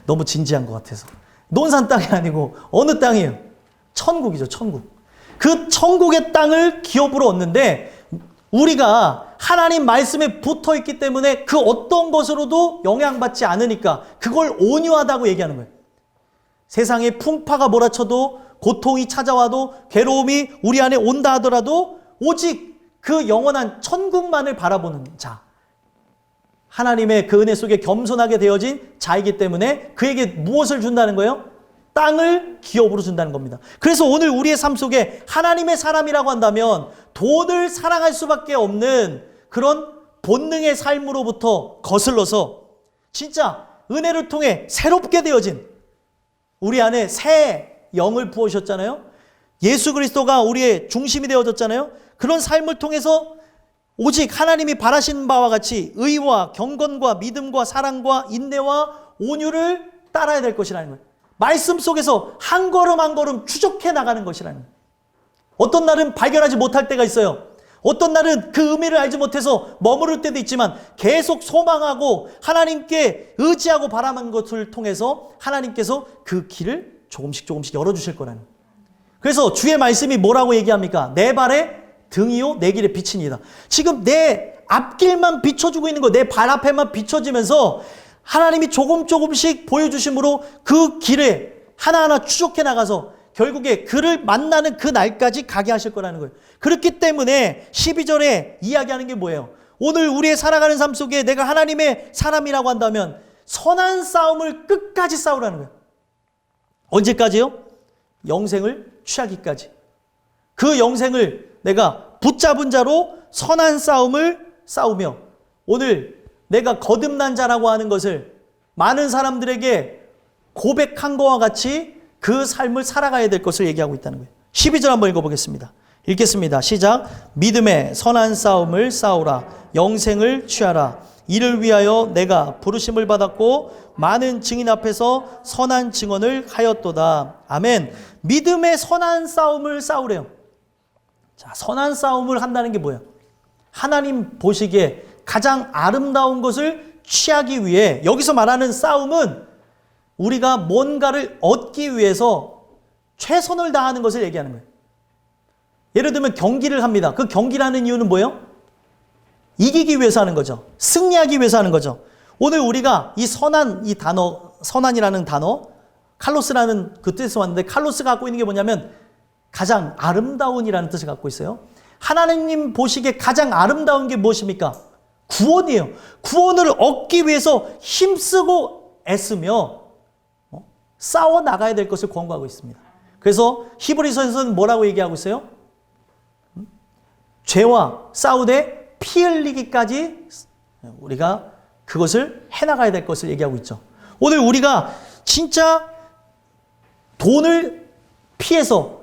Speaker 2: 너무 진지한 것 같아서. 논산 땅이 아니고 어느 땅이에요? 천국이죠. 천국. 그 천국의 땅을 기업으로 얻는데 우리가 하나님 말씀에 붙어 있기 때문에 그 어떤 것으로도 영향받지 않으니까 그걸 온유하다고 얘기하는 거예요. 세상에 풍파가 몰아쳐도 고통이 찾아와도 괴로움이 우리 안에 온다 하더라도 오직 그 영원한 천국만을 바라보는 자, 하나님의 그 은혜 속에 겸손하게 되어진 자이기 때문에 그에게 무엇을 준다는 거예요? 땅을 기업으로 준다는 겁니다. 그래서 오늘 우리의 삶 속에 하나님의 사람이라고 한다면 돈을 사랑할 수밖에 없는 그런 본능의 삶으로부터 거슬러서 진짜 은혜를 통해 새롭게 되어진 우리 안에 새 영을 부으셨잖아요. 예수 그리스도가 우리의 중심이 되어졌잖아요. 그런 삶을 통해서 오직 하나님이 바라시는 바와 같이 의와 경건과 믿음과 사랑과 인내와 온유를 따라야 될 것이라는 거예요. 말씀 속에서 한 걸음 한 걸음 추적해 나가는 것이라는 거예요. 어떤 날은 발견하지 못할 때가 있어요. 어떤 날은 그 의미를 알지 못해서 머무를 때도 있지만 계속 소망하고 하나님께 의지하고 바라는 것을 통해서 하나님께서 그 길을 조금씩 열어주실 거라는 거예요. 그래서 주의 말씀이 뭐라고 얘기합니까? 내 발의 등이요 내 길의 빛이니이다. 지금 내 앞길만 비춰주고 있는 거, 내 발 앞에만 비춰지면서 하나님이 조금씩 보여주심으로 그 길에 하나하나 추적해 나가서 결국에 그를 만나는 그 날까지 가게 하실 거라는 거예요. 그렇기 때문에 12절에 이야기하는 게 뭐예요? 오늘 우리의 살아가는 삶 속에 내가 하나님의 사람이라고 한다면 선한 싸움을 끝까지 싸우라는 거예요. 언제까지요? 영생을 취하기까지. 그 영생을 내가 붙잡은 자로 선한 싸움을 싸우며 오늘 내가 거듭난 자라고 하는 것을 많은 사람들에게 고백한 것과 같이 그 삶을 살아가야 될 것을 얘기하고 있다는 거예요. 12절 한번 읽어보겠습니다. 읽겠습니다. 시작. 믿음의 선한 싸움을 싸우라. 영생을 취하라. 이를 위하여 내가 부르심을 받았고 많은 증인 앞에서 선한 증언을 하였도다. 아멘. 믿음의 선한 싸움을 싸우래요. 자, 선한 싸움을 한다는 게 뭐예요? 하나님 보시기에 가장 아름다운 것을 취하기 위해, 여기서 말하는 싸움은 우리가 뭔가를 얻기 위해서 최선을 다하는 것을 얘기하는 거예요. 예를 들면 경기를 합니다. 그 경기를 하는 이유는 뭐예요? 이기기 위해서 하는 거죠. 승리하기 위해서 하는 거죠. 오늘 우리가 이 선한, 이 단어, 선한이라는 단어, 칼로스라는 그 뜻에서 왔는데 칼로스가 갖고 있는 게 뭐냐면 가장 아름다운이라는 뜻을 갖고 있어요. 하나님 보시기에 가장 아름다운 게 무엇입니까? 구원이에요. 구원을 얻기 위해서 힘쓰고 애쓰며 싸워 나가야 될 것을 권고하고 있습니다. 그래서 히브리서에서는 뭐라고 얘기하고 있어요? 죄와 싸우되 피 흘리기까지 우리가 그것을 해나가야 될 것을 얘기하고 있죠. 오늘 우리가 진짜 돈을 피해서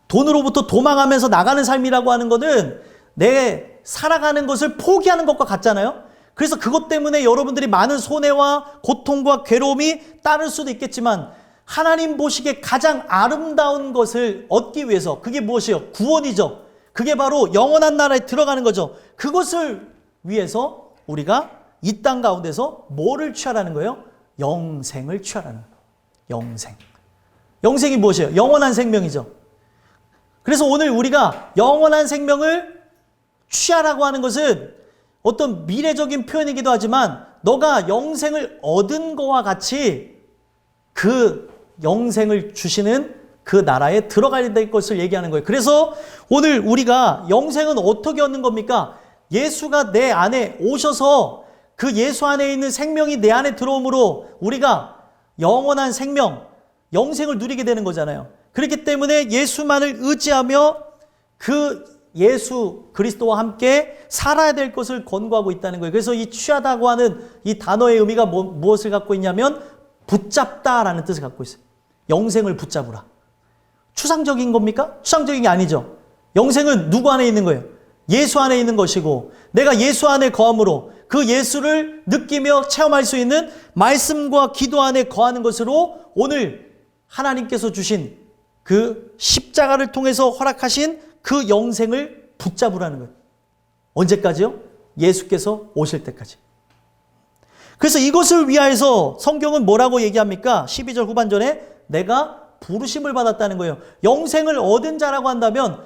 Speaker 2: 돈으로부터 도망하면서 나가는 삶이라고 하는 것은 내 살아가는 것을 포기하는 것과 같잖아요. 그래서 그것 때문에 여러분들이 많은 손해와 고통과 괴로움이 따를 수도 있겠지만 하나님 보시기에 가장 아름다운 것을 얻기 위해서, 그게 무엇이요? 구원이죠. 그게 바로 영원한 나라에 들어가는 거죠. 그것을 위해서 우리가 이 땅 가운데서 뭐를 취하라는 거예요? 영생을 취하라는 거예요. 영생. 영생이 무엇이에요? 영원한 생명이죠. 그래서 오늘 우리가 영원한 생명을 취하라고 하는 것은 어떤 미래적인 표현이기도 하지만 너가 영생을 얻은 것과 같이 그 영생을 주시는 그 나라에 들어가야 될 것을 얘기하는 거예요. 그래서 오늘 우리가 영생은 어떻게 얻는 겁니까? 예수가 내 안에 오셔서 그 예수 안에 있는 생명이 내 안에 들어옴으로 우리가 영원한 생명, 영생을 누리게 되는 거잖아요. 그렇기 때문에 예수만을 의지하며 그 예수 그리스도와 함께 살아야 될 것을 권고하고 있다는 거예요. 그래서 이 취하다고 하는 이 단어의 의미가 무엇을 갖고 있냐면 붙잡다라는 뜻을 갖고 있어요. 영생을 붙잡으라. 추상적인 겁니까? 추상적인 게 아니죠. 영생은 누구 안에 있는 거예요? 예수 안에 있는 것이고 내가 예수 안에 거함으로 그 예수를 느끼며 체험할 수 있는 말씀과 기도 안에 거하는 것으로 오늘 하나님께서 주신 그 십자가를 통해서 허락하신 그 영생을 붙잡으라는 거예요. 언제까지요? 예수께서 오실 때까지. 그래서 이것을 위하여서 성경은 뭐라고 얘기합니까? 12절 후반전에 내가 부르심을 받았다는 거예요. 영생을 얻은 자라고 한다면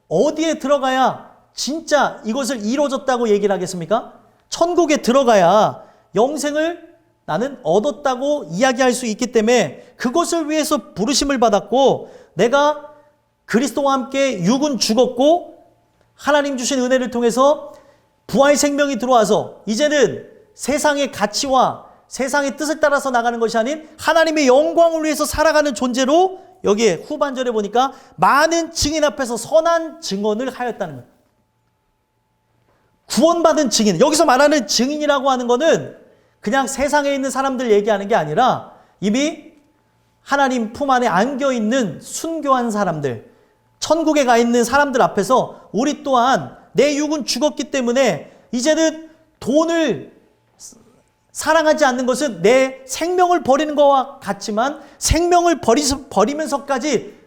Speaker 2: 어디에 들어가야 진짜 이것을 이루어졌다고 얘기를 하겠습니까? 천국에 들어가야 영생을 나는 얻었다고 이야기할 수 있기 때문에 그것을 위해서 부르심을 받았고 내가 그리스도와 함께 육은 죽었고 하나님 주신 은혜를 통해서 부활의 생명이 들어와서 이제는 세상의 가치와 세상의 뜻을 따라서 나가는 것이 아닌 하나님의 영광을 위해서 살아가는 존재로 여기에 후반절에 보니까 많은 증인 앞에서 선한 증언을 하였다는 거예요. 구원받은 증인. 여기서 말하는 증인이라고 하는 것은 그냥 세상에 있는 사람들 얘기하는 게 아니라 이미 하나님 품 안에 안겨있는 순교한 사람들, 천국에 가 있는 사람들 앞에서 우리 또한 내 육은 죽었기 때문에 이제는 돈을 사랑하지 않는 것은 내 생명을 버리는 것과 같지만 생명을 버리면서까지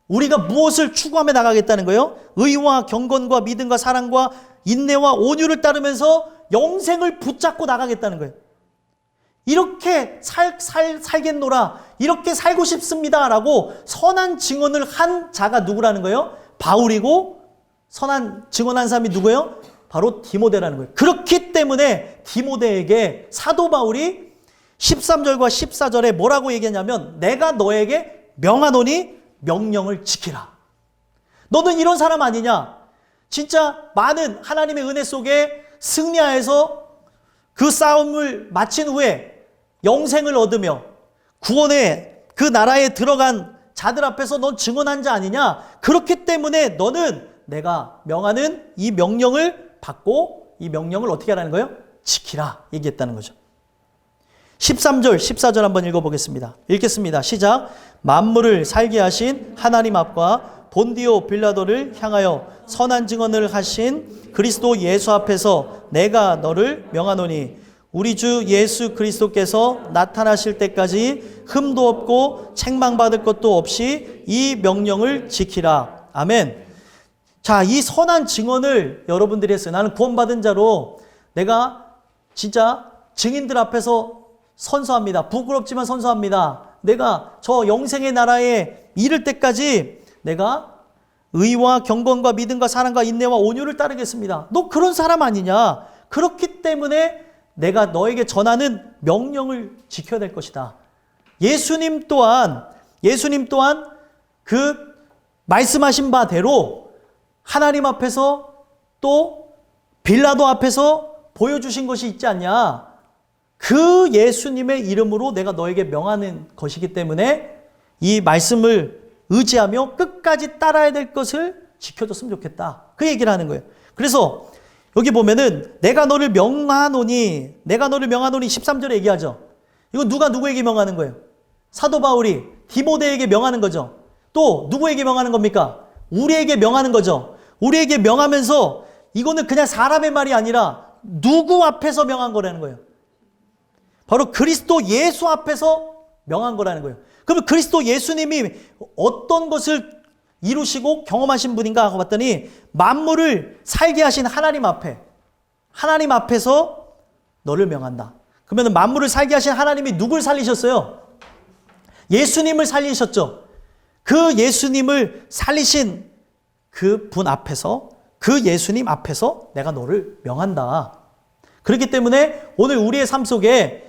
Speaker 2: 우리가 무엇을 추구하며 나가겠다는 거예요? 의와 경건과 믿음과 사랑과 인내와 온유를 영생을 붙잡고 나가겠다는 거예요. 이렇게 살겠노라, 이렇게 살고 싶습니다 라고 선한 증언을 한 자가 누구라는 거예요? 바울이고 선한 증언한 사람이 누구예요? 바로 디모데라는 거예요. 그렇기 때문에 디모데에게 사도 바울이 13절과 14절에 뭐라고 얘기했냐면 내가 너에게 명하노니 명령을 지키라. 너는 이런 사람 아니냐? 진짜 많은 하나님의 은혜 속에 승리하여서 그 싸움을 마친 후에 영생을 얻으며 구원의 그 나라에 들어간 자들 앞에서 넌 증언한 자 아니냐? 그렇기 때문에 너는 내가 명하는 이 명령을 받고 이 명령을 어떻게 하라는 거예요? 지키라 얘기했다는 거죠. 13절, 14절 한번 읽어보겠습니다. 읽겠습니다. 시작. 만물을 살게 하신 하나님 앞과 본디오 빌라도를 향하여 선한 증언을 하신 그리스도 예수 앞에서 내가 너를 명하노니 우리 주 예수 그리스도께서 나타나실 때까지 흠도 없고 책망받을 것도 없이 이 명령을 지키라. 아멘. 자, 이 선한 증언을 여러분들이 했어요. 나는 구원받은 자로 내가 진짜 증인들 앞에서 선서합니다. 부끄럽지만 선서합니다. 내가 저 영생의 나라에 이를 때까지 내가 의와 경건과 믿음과 사랑과 인내와 온유를 따르겠습니다. 너 그런 사람 아니냐? 그렇기 때문에 내가 너에게 전하는 명령을 지켜야 될 것이다. 예수님 또한 그 말씀하신 바대로 하나님 앞에서 또 빌라도 앞에서 보여주신 것이 있지 않냐? 그 예수님의 이름으로 내가 너에게 명하는 것이기 때문에 이 말씀을 의지하며 끝까지 따라야 될 것을 지켜줬으면 좋겠다. 그 얘기를 하는 거예요. 그래서 여기 보면은 내가 너를 명하노니 13절에 얘기하죠. 이거 누가 누구에게 명하는 거예요? 사도 바울이 디모데에게 명하는 거죠. 또 누구에게 명하는 겁니까? 우리에게 명하는 거죠. 우리에게 명하면서 이거는 그냥 사람의 말이 아니라 누구 앞에서 명한 거라는 거예요. 바로 그리스도 예수 앞에서 명한 거라는 거예요. 그러면 그리스도 예수님이 어떤 것을 이루시고 경험하신 분인가 하고 봤더니 만물을 살게 하신 하나님 앞에서 너를 명한다. 그러면 만물을 살게 하신 하나님이 누굴 살리셨어요? 예수님을 살리셨죠. 그 예수님을 살리신 그 분 앞에서, 그 예수님 앞에서 내가 너를 명한다. 그렇기 때문에 오늘 우리의 삶 속에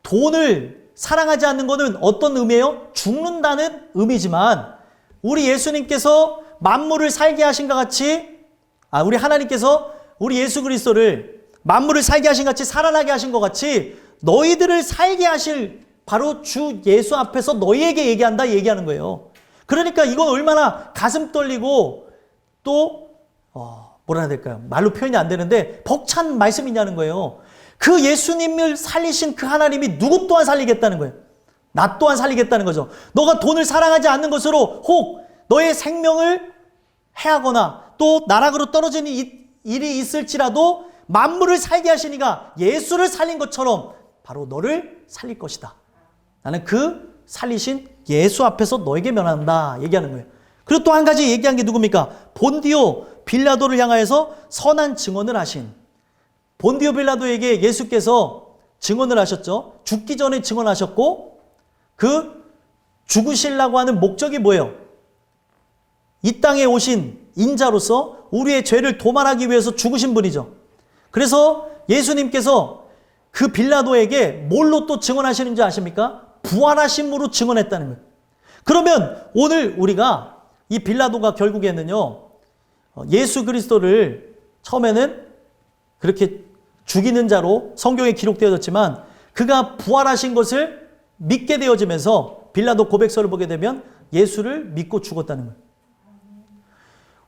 Speaker 2: 돈을 사랑하지 않는 것은 어떤 의미예요? 죽는다는 의미지만 우리 예수님께서 만물을 살게 하신 것 같이 우리 하나님께서 우리 예수 그리스도를 만물을 살게 하신 것 같이 살아나게 하신 것 같이 너희들을 살게 하실 바로 주 예수 앞에서 너희에게 얘기하는 거예요. 그러니까 이건 얼마나 가슴 떨리고 또 뭐라 해야 될까요? 말로 표현이 안 되는데 벅찬 말씀이냐는 거예요. 그 예수님을 살리신 그 하나님이 누구 또한 살리겠다는 거예요. 나 또한 살리겠다는 거죠. 너가 돈을 사랑하지 않는 것으로 혹 너의 생명을 해하거나 또 나락으로 떨어지는 일이 있을지라도 만물을 살게 하시니가 예수를 살린 것처럼 바로 너를 살릴 것이다. 나는 그 살리신 예수 앞에서 너에게 면한다 얘기하는 거예요. 그리고 또 한 가지 얘기한 게 누굽니까? 본디오 빌라도를 향하여서 선한 증언을 하신 본디오 빌라도에게 예수께서 증언을 하셨죠. 죽기 전에 증언하셨고 그 죽으시려고 하는 목적이 뭐예요? 이 땅에 오신 인자로서 우리의 죄를 도말하기 위해서 죽으신 분이죠. 그래서 예수님께서 그 빌라도에게 뭘로 또 증언하시는지 아십니까? 부활하심으로 증언했다는 거예요. 그러면 오늘 우리가 이 빌라도가 결국에는요, 예수 그리스도를 처음에는 그렇게 죽이는 자로 성경에 기록되어졌지만 그가 부활하신 것을 믿게 되어지면서 빌라도 고백서를 보게 되면 예수를 믿고 죽었다는 거예요.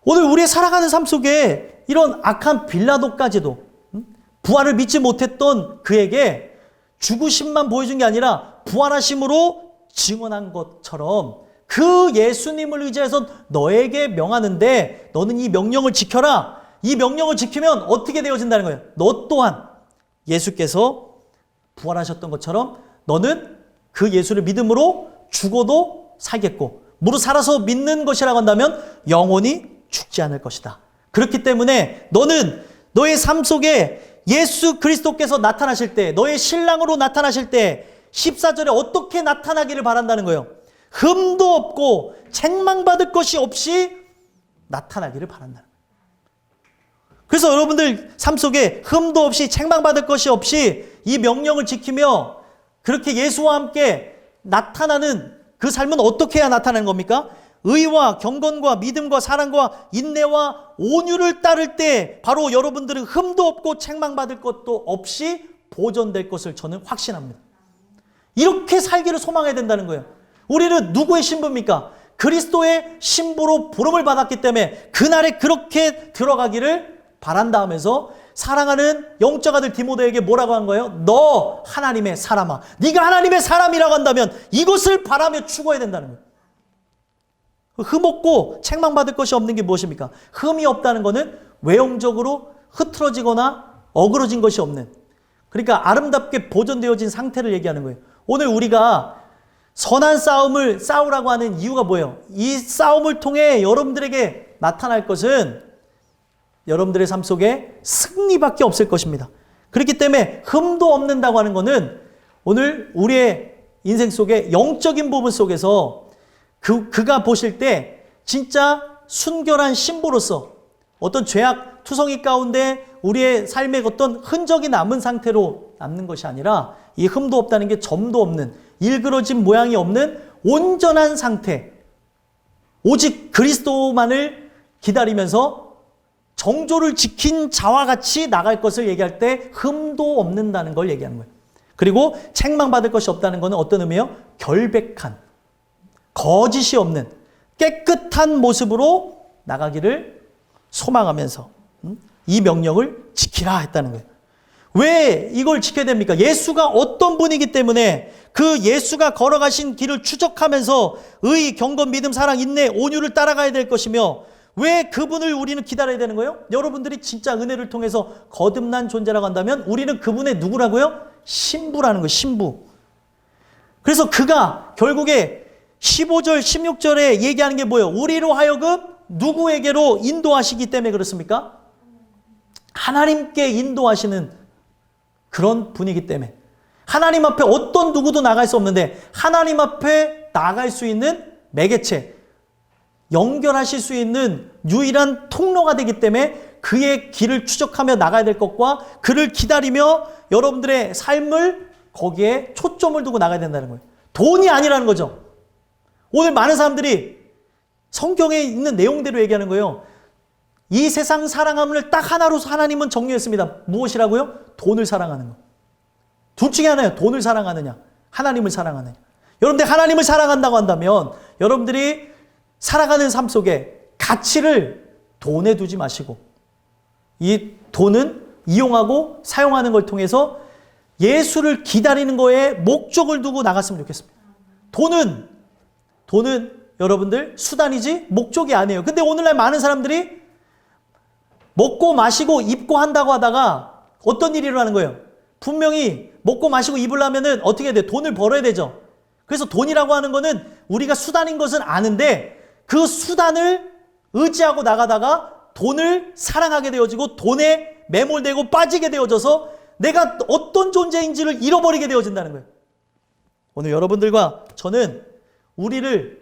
Speaker 2: 오늘 우리의 살아가는 삶 속에 이런 악한 빌라도까지도 부활을 믿지 못했던 그에게 죽으심만 보여준 게 아니라 부활하심으로 증언한 것처럼 그 예수님을 의지해서 너에게 명하는데 너는 이 명령을 지켜라. 이 명령을 지키면 어떻게 되어진다는 거예요? 너 또한 예수께서 부활하셨던 것처럼 너는 그 예수를 믿음으로 죽어도 살겠고 무릇 살아서 믿는 것이라고 한다면 영원히 죽지 않을 것이다. 그렇기 때문에 너는 너의 삶 속에 예수 그리스도께서 나타나실 때, 너의 신랑으로 나타나실 때 14절에 어떻게 나타나기를 바란다는 거예요. 흠도 없고 책망받을 것이 없이 나타나기를 바란다는 거예요. 그래서 여러분들 삶 속에 흠도 없이 책망받을 것이 없이 이 명령을 지키며 그렇게 예수와 함께 나타나는 그 삶은 어떻게 해야 나타나는 겁니까? 의와 경건과 믿음과 사랑과 인내와 온유를 따를 때 바로 여러분들은 흠도 없고 책망받을 것도 없이 보존될 것을 저는 확신합니다. 이렇게 살기를 소망해야 된다는 거예요. 우리는 누구의 신부입니까? 그리스도의 신부로 부름을 받았기 때문에 그날에 그렇게 들어가기를 바란다 하면서 사랑하는 영적 아들 디모데에게 뭐라고 한 거예요? 너 하나님의 사람아. 네가 하나님의 사람이라고 한다면 이것을 바라며 추구해야 된다는 거예요. 흠 없고 책망받을 것이 없는 게 무엇입니까? 흠이 없다는 것은 외형적으로 흐트러지거나 어그러진 것이 없는, 그러니까 아름답게 보존되어진 상태를 얘기하는 거예요. 오늘 우리가 선한 싸움을 싸우라고 하는 이유가 뭐예요? 이 싸움을 통해 여러분들에게 나타날 것은 여러분들의 삶 속에 승리밖에 없을 것입니다. 그렇기 때문에 흠도 없는다고 하는 것은 오늘 우리의 인생 속에 영적인 부분 속에서 그가 보실 때 진짜 순결한 신부로서 어떤 죄악 투성이 가운데 우리의 삶에 어떤 흔적이 남은 상태로 남는 것이 아니라 이 흠도 없다는 게 점도 없는 일그러진 모양이 없는 온전한 상태, 오직 그리스도만을 기다리면서 정조를 지킨 자와 같이 나갈 것을 얘기할 때 흠도 없는다는 걸 얘기하는 거예요. 그리고 책망받을 것이 없다는 것은 어떤 의미예요? 결백한, 거짓이 없는 깨끗한 모습으로 나가기를 소망하면서 이 명령을 지키라 했다는 거예요. 왜 이걸 지켜야 됩니까? 예수가 어떤 분이기 때문에 그 예수가 걸어가신 길을 추적하면서 의, 경건, 믿음, 사랑, 인내, 온유를 따라가야 될 것이며 왜 그분을 우리는 기다려야 되는 거예요? 여러분들이 진짜 은혜를 통해서 거듭난 존재라고 한다면 우리는 그분의 누구라고요? 신부라는 거예요. 신부. 그래서 그가 결국에 15절, 16절에 얘기하는 게 뭐예요? 우리로 하여금 누구에게로 인도하시기 때문에 그렇습니까? 하나님께 인도하시는 그런 분이기 때문에 하나님 앞에 어떤 누구도 나갈 수 없는데 하나님 앞에 나갈 수 있는 매개체, 연결하실 수 있는 유일한 통로가 되기 때문에 그의 길을 추적하며 나가야 될 것과 그를 기다리며 여러분들의 삶을 거기에 초점을 두고 나가야 된다는 거예요. 돈이 아니라는 거죠. 오늘 많은 사람들이 성경에 있는 내용대로 얘기하는 거예요. 이 세상 사랑함을 딱 하나로 하나님은 정리했습니다. 무엇이라고요? 돈을 사랑하는 거. 둘 중에 하나예요. 돈을 사랑하느냐, 하나님을 사랑하느냐. 여러분들 하나님을 사랑한다고 한다면 여러분들이 살아가는 삶 속에 가치를 돈에 두지 마시고 이 돈은 이용하고 사용하는 걸 통해서 예수를 기다리는 거에 목적을 두고 나갔으면 좋겠습니다. 돈은 여러분들 수단이지 목적이 아니에요. 근데 오늘날 많은 사람들이 먹고 마시고 입고 한다고 하다가 어떤 일이 일어나는 거예요? 분명히 먹고 마시고 입으려면은 어떻게 해야 돼요? 돈을 벌어야 되죠. 그래서 돈이라고 하는 거는 우리가 수단인 것은 아는데 그 수단을 의지하고 나가다가 돈을 사랑하게 되어지고 돈에 매몰되고 빠지게 되어져서 내가 어떤 존재인지를 잃어버리게 되어진다는 거예요. 오늘 여러분들과 저는 우리를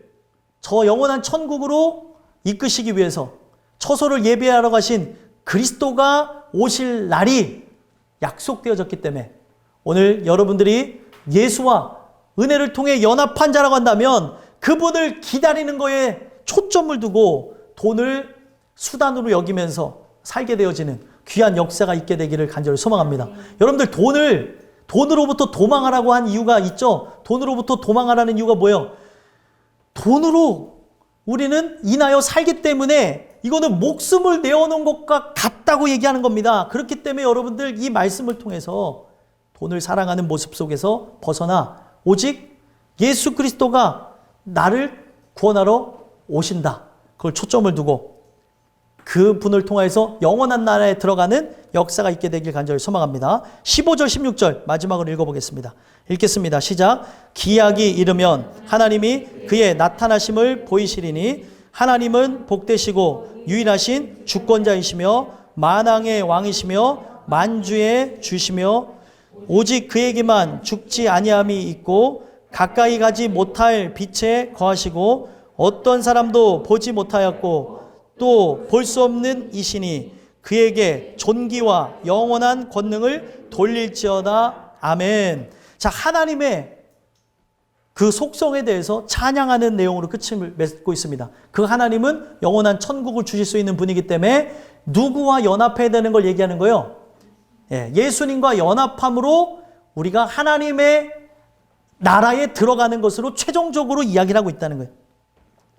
Speaker 2: 저 영원한 천국으로 이끄시기 위해서 처소를 예비하러 가신 그리스도가 오실 날이 약속되어졌기 때문에 오늘 여러분들이 예수와 은혜를 통해 연합한 자라고 한다면 그분을 기다리는 거에 초점을 두고 돈을 수단으로 여기면서 살게 되어지는 귀한 역사가 있게 되기를 간절히 소망합니다. 여러분들 돈으로부터 도망하라고 한 이유가 있죠? 돈으로부터 도망하라는 이유가 뭐예요? 돈으로 우리는 인하여 살기 때문에 이거는 목숨을 내어놓은 것과 같다고 얘기하는 겁니다. 그렇기 때문에 여러분들 이 말씀을 통해서 돈을 사랑하는 모습 속에서 벗어나 오직 예수 그리스도가 나를 구원하러 오신다. 그걸 초점을 두고 그 분을 통해서 영원한 나라에 들어가는 역사가 있게 되길 간절히 소망합니다. 15절 16절 마지막으로 읽어보겠습니다. 읽겠습니다. 시작. 기약이 이르면 하나님이 그의 나타나심을 보이시리니 하나님은 복되시고 유일하신 주권자이시며 만왕의 왕이시며 만주의 주시며 오직 그에게만 죽지 아니함이 있고 가까이 가지 못할 빛에 거하시고 어떤 사람도 보지 못하였고 또 볼 수 없는 이시니 그에게 존귀와 영원한 권능을 돌릴지어다. 아멘. 자, 하나님의 그 속성에 대해서 찬양하는 내용으로 끝을 맺고 있습니다. 그 하나님은 영원한 천국을 주실 수 있는 분이기 때문에 누구와 연합해야 되는 걸 얘기하는 거예요. 예수님과 연합함으로 우리가 하나님의 나라에 들어가는 것으로 최종적으로 이야기를 하고 있다는 거예요.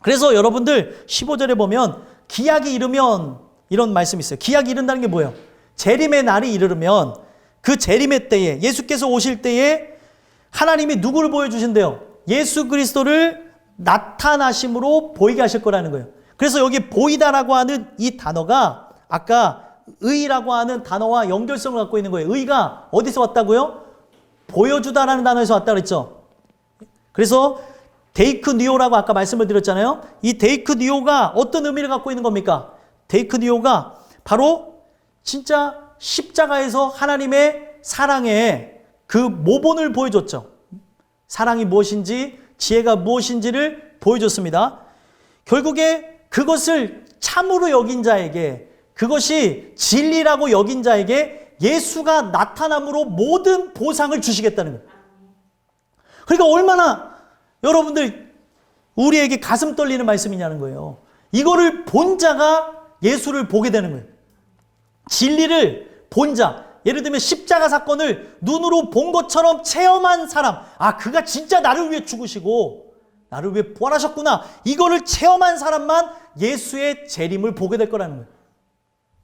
Speaker 2: 그래서 여러분들 15절에 보면 기약이 이르면 이런 말씀이 있어요. 기약이 이른다는 게 뭐예요? 재림의 날이 이르면 그 재림의 때에 예수께서 오실 때에 하나님이 누구를 보여주신대요? 예수 그리스도를 나타나심으로 보이게 하실 거라는 거예요. 그래서 여기 보이다라고 하는 이 단어가 아까 의라고 하는 단어와 연결성을 갖고 있는 거예요. 의가 어디서 왔다고요? 보여주다라는 단어에서 왔다 그랬죠. 그래서 데이크니오라고 아까 말씀을 드렸잖아요. 이 데이크니오가 어떤 의미를 갖고 있는 겁니까? 데이크니오가 바로 진짜 십자가에서 하나님의 사랑의 그 모본을 보여줬죠. 사랑이 무엇인지 지혜가 무엇인지를 보여줬습니다. 결국에 그것을 참으로 여긴 자에게 그것이 진리라고 여긴 자에게 예수가 나타남으로 모든 보상을 주시겠다는 거예요. 그러니까 얼마나 여러분들 우리에게 가슴 떨리는 말씀이냐는 거예요. 이거를 본 자가 예수를 보게 되는 거예요. 진리를 본 자, 예를 들면 십자가 사건을 눈으로 본 것처럼 체험한 사람, 아, 그가 진짜 나를 위해 죽으시고 나를 위해 부활하셨구나, 이거를 체험한 사람만 예수의 재림을 보게 될 거라는 거예요.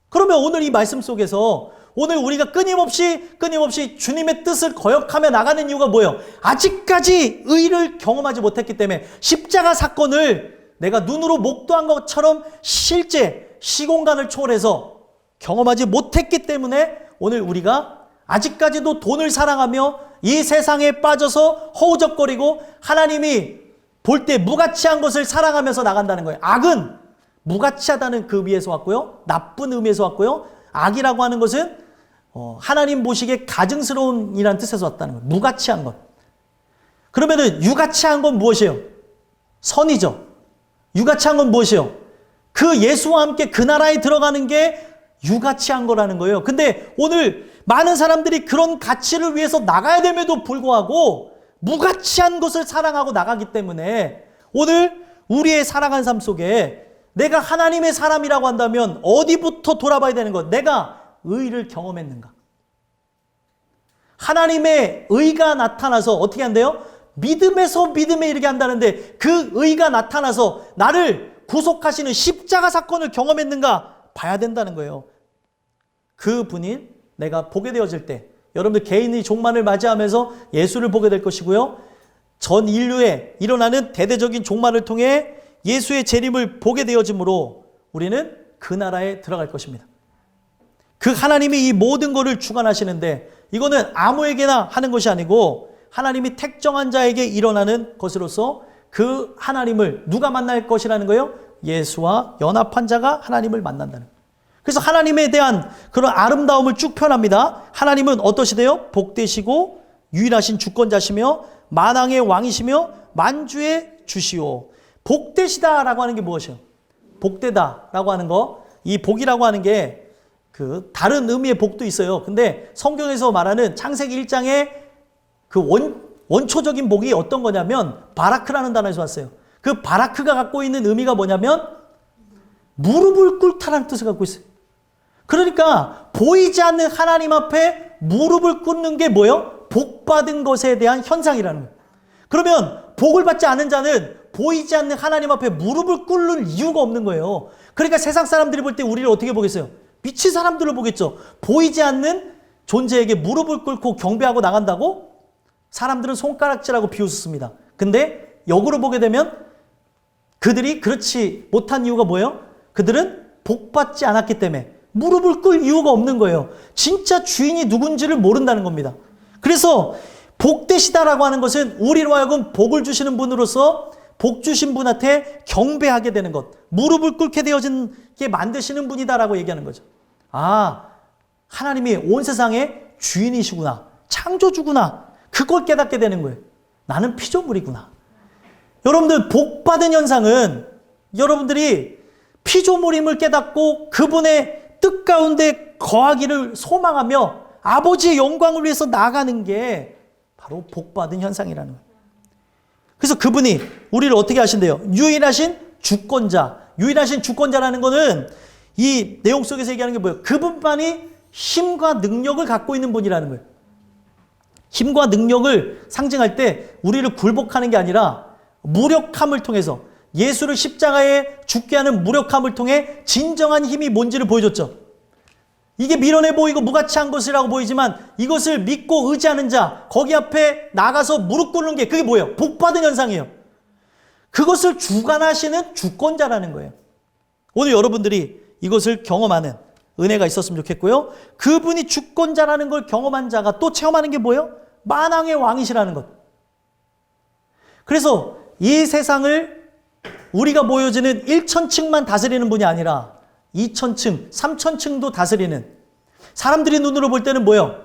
Speaker 2: 그러면 오늘 이 말씀 속에서 오늘 우리가 끊임없이 주님의 뜻을 거역하며 나가는 이유가 뭐예요? 아직까지 의를 경험하지 못했기 때문에 십자가 사건을 내가 눈으로 목도한 것처럼 실제 시공간을 초월해서 경험하지 못했기 때문에 오늘 우리가 아직까지도 돈을 사랑하며 이 세상에 빠져서 허우적거리고 하나님이 볼 때 무가치한 것을 사랑하면서 나간다는 거예요. 악은 무가치하다는 그 의미에서 왔고요. 나쁜 의미에서 왔고요. 악이라고 하는 것은 하나님 보시기에 가증스러운이라는 뜻에서 왔다는 거예요. 무가치한 것. 그러면은 유가치한 건 무엇이에요? 선이죠. 유가치한 건 무엇이에요? 그 예수와 함께 그 나라에 들어가는 게 유가치한 거라는 거예요. 근데 오늘 많은 사람들이 그런 가치를 위해서 나가야 됨에도 불구하고 무가치한 것을 사랑하고 나가기 때문에 오늘 우리의 살아간 삶 속에 내가 하나님의 사람이라고 한다면 어디부터 돌아봐야 되는 것? 내가 의를 경험했는가? 하나님의 의가 나타나서 어떻게 한대요? 믿음에서 믿음에 이르게 한다는데 그 의가 나타나서 나를 구속하시는 십자가 사건을 경험했는가 봐야 된다는 거예요. 그 분이 내가 보게 되어질 때 여러분들 개인의 종말을 맞이하면서 예수를 보게 될 것이고요. 전 인류에 일어나는 대대적인 종말을 통해 예수의 재림을 보게 되어지므로 우리는 그 나라에 들어갈 것입니다. 그 하나님이 이 모든 것을 주관하시는데 이거는 아무에게나 하는 것이 아니고 하나님이 택정한 자에게 일어나는 것으로서 그 하나님을 누가 만날 것이라는 거예요? 예수와 연합한 자가 하나님을 만난다는 거예요. 그래서 하나님에 대한 그런 아름다움을 쭉 표현합니다. 하나님은 어떠시대요? 복되시고 유일하신 주권자시며 만왕의 왕이시며 만주의 주시오. 복되시다라고 하는 게 무엇이에요? 복되다라고 하는 거, 이 복이라고 하는 게 그 다른 의미의 복도 있어요. 근데 성경에서 말하는 창세기 1장의 그 원초적인 복이 어떤 거냐면 바라크라는 단어에서 왔어요. 그 바라크가 갖고 있는 의미가 뭐냐면 무릎을 꿇다라는 뜻을 갖고 있어요. 그러니까 보이지 않는 하나님 앞에 무릎을 꿇는 게 뭐예요? 복받은 것에 대한 현상이라는 거예요. 그러면 복을 받지 않은 자는 보이지 않는 하나님 앞에 무릎을 꿇을 이유가 없는 거예요. 그러니까 세상 사람들이 볼 때 우리를 어떻게 보겠어요? 미친 사람들로 보겠죠. 보이지 않는 존재에게 무릎을 꿇고 경배하고 나간다고? 사람들은 손가락질하고 비웃습니다. 근데 역으로 보게 되면 그들이 그렇지 못한 이유가 뭐예요? 그들은 복받지 않았기 때문에 무릎을 꿇을 이유가 없는 거예요. 진짜 주인이 누군지를 모른다는 겁니다. 그래서 복되시다라고 하는 것은 우리로 하여금 복을 주시는 분으로서 복 주신 분한테 경배하게 되는 것, 무릎을 꿇게 되어지게 만드시는 분이다라고 얘기하는 거죠. 아, 하나님이 온 세상의 주인이시구나, 창조주구나, 그걸 깨닫게 되는 거예요. 나는 피조물이구나. 여러분들, 복 받은 현상은 여러분들이 피조물임을 깨닫고 그분의 뜻 가운데 거하기를 소망하며 아버지의 영광을 위해서 나아가는 게 바로 복 받은 현상이라는 거예요. 그래서 그분이 우리를 어떻게 하신대요? 유일하신 주권자. 유일하신 주권자라는 거는 이 내용 속에서 얘기하는 게 뭐예요? 그분만이 힘과 능력을 갖고 있는 분이라는 거예요. 힘과 능력을 상징할 때 우리를 굴복하는 게 아니라 무력함을 통해서, 예수를 십자가에 죽게 하는 무력함을 통해 진정한 힘이 뭔지를 보여줬죠. 이게 미련해 보이고 무가치한 것이라고 보이지만 이것을 믿고 의지하는 자, 거기 앞에 나가서 무릎 꿇는 게 그게 뭐예요? 복받은 현상이에요. 그것을 주관하시는 주권자라는 거예요. 오늘 여러분들이 이것을 경험하는 은혜가 있었으면 좋겠고요. 그분이 주권자라는 걸 경험한 자가 또 체험하는 게 뭐예요? 만왕의 왕이시라는 것. 그래서 이 세상을 우리가 보여지는 1천층만 다스리는 분이 아니라 2천층, 3천층도 다스리는, 사람들이 눈으로 볼 때는 뭐예요?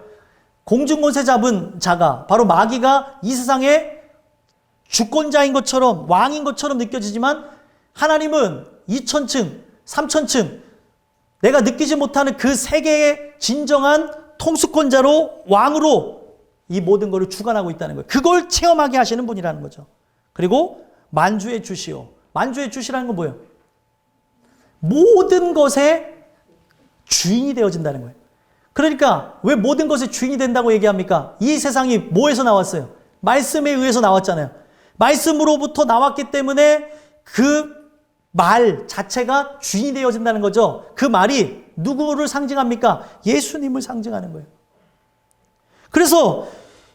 Speaker 2: 공중권세 잡은 자가, 바로 마귀가 이 세상의 주권자인 것처럼, 왕인 것처럼 느껴지지만 하나님은 2천층, 3천층, 내가 느끼지 못하는 그 세계의 진정한 통수권자로, 왕으로 이 모든 것을 주관하고 있다는 거예요. 그걸 체험하게 하시는 분이라는 거죠. 그리고 만주의 주시오. 만주의 주시라는 건 뭐예요? 모든 것의 주인이 되어진다는 거예요. 그러니까 왜 모든 것의 주인이 된다고 얘기합니까? 이 세상이 뭐에서 나왔어요? 말씀에 의해서 나왔잖아요. 말씀으로부터 나왔기 때문에 그 말 자체가 주인이 되어진다는 거죠. 그 말이 누구를 상징합니까? 예수님을 상징하는 거예요. 그래서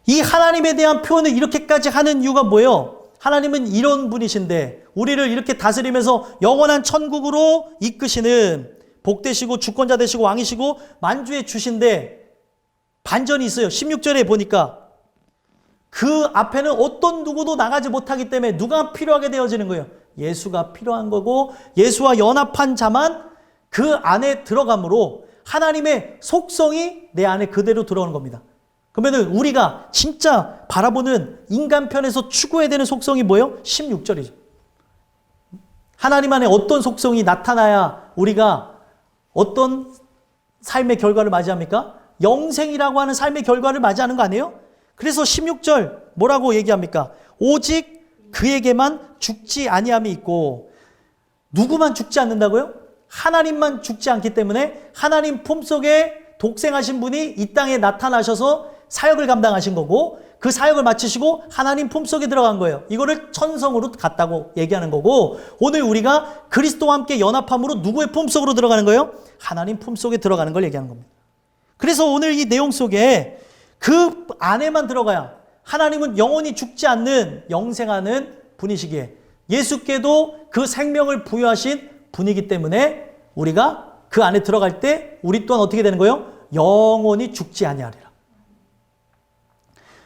Speaker 2: 이 하나님에 대한 표현을 이렇게까지 하는 이유가 뭐예요? 하나님은 이런 분이신데 우리를 이렇게 다스리면서 영원한 천국으로 이끄시는, 복되시고 주권자 되시고 왕이시고 만주의 주신데 반전이 있어요. 16절에 보니까 그 앞에는 어떤 누구도 나가지 못하기 때문에 누가 필요하게 되어지는 거예요? 예수가 필요한 거고, 예수와 연합한 자만 그 안에 들어감으로 하나님의 속성이 내 안에 그대로 들어오는 겁니다. 그러면 우리가 진짜 바라보는 인간편에서 추구해야 되는 속성이 뭐예요? 16절이죠. 하나님 안에 어떤 속성이 나타나야 우리가 어떤 삶의 결과를 맞이합니까? 영생이라고 하는 삶의 결과를 맞이하는 거 아니에요? 그래서 16절 뭐라고 얘기합니까? 오직 그에게만 죽지 아니함이 있고, 누구만 죽지 않는다고요? 하나님만 죽지 않기 때문에 하나님 품속에 독생하신 분이 이 땅에 나타나셔서 사역을 감당하신 거고, 그 사역을 마치시고 하나님 품속에 들어간 거예요. 이거를 천성으로 갔다고 얘기하는 거고, 오늘 우리가 그리스도와 함께 연합함으로 누구의 품속으로 들어가는 거예요? 하나님 품속에 들어가는 걸 얘기하는 겁니다. 그래서 오늘 이 내용 속에 그 안에만 들어가야, 하나님은 영원히 죽지 않는 영생하는 분이시기에 예수께도 그 생명을 부여하신 분이기 때문에 우리가 그 안에 들어갈 때 우리 또한 어떻게 되는 거예요? 영원히 죽지 아니하리라.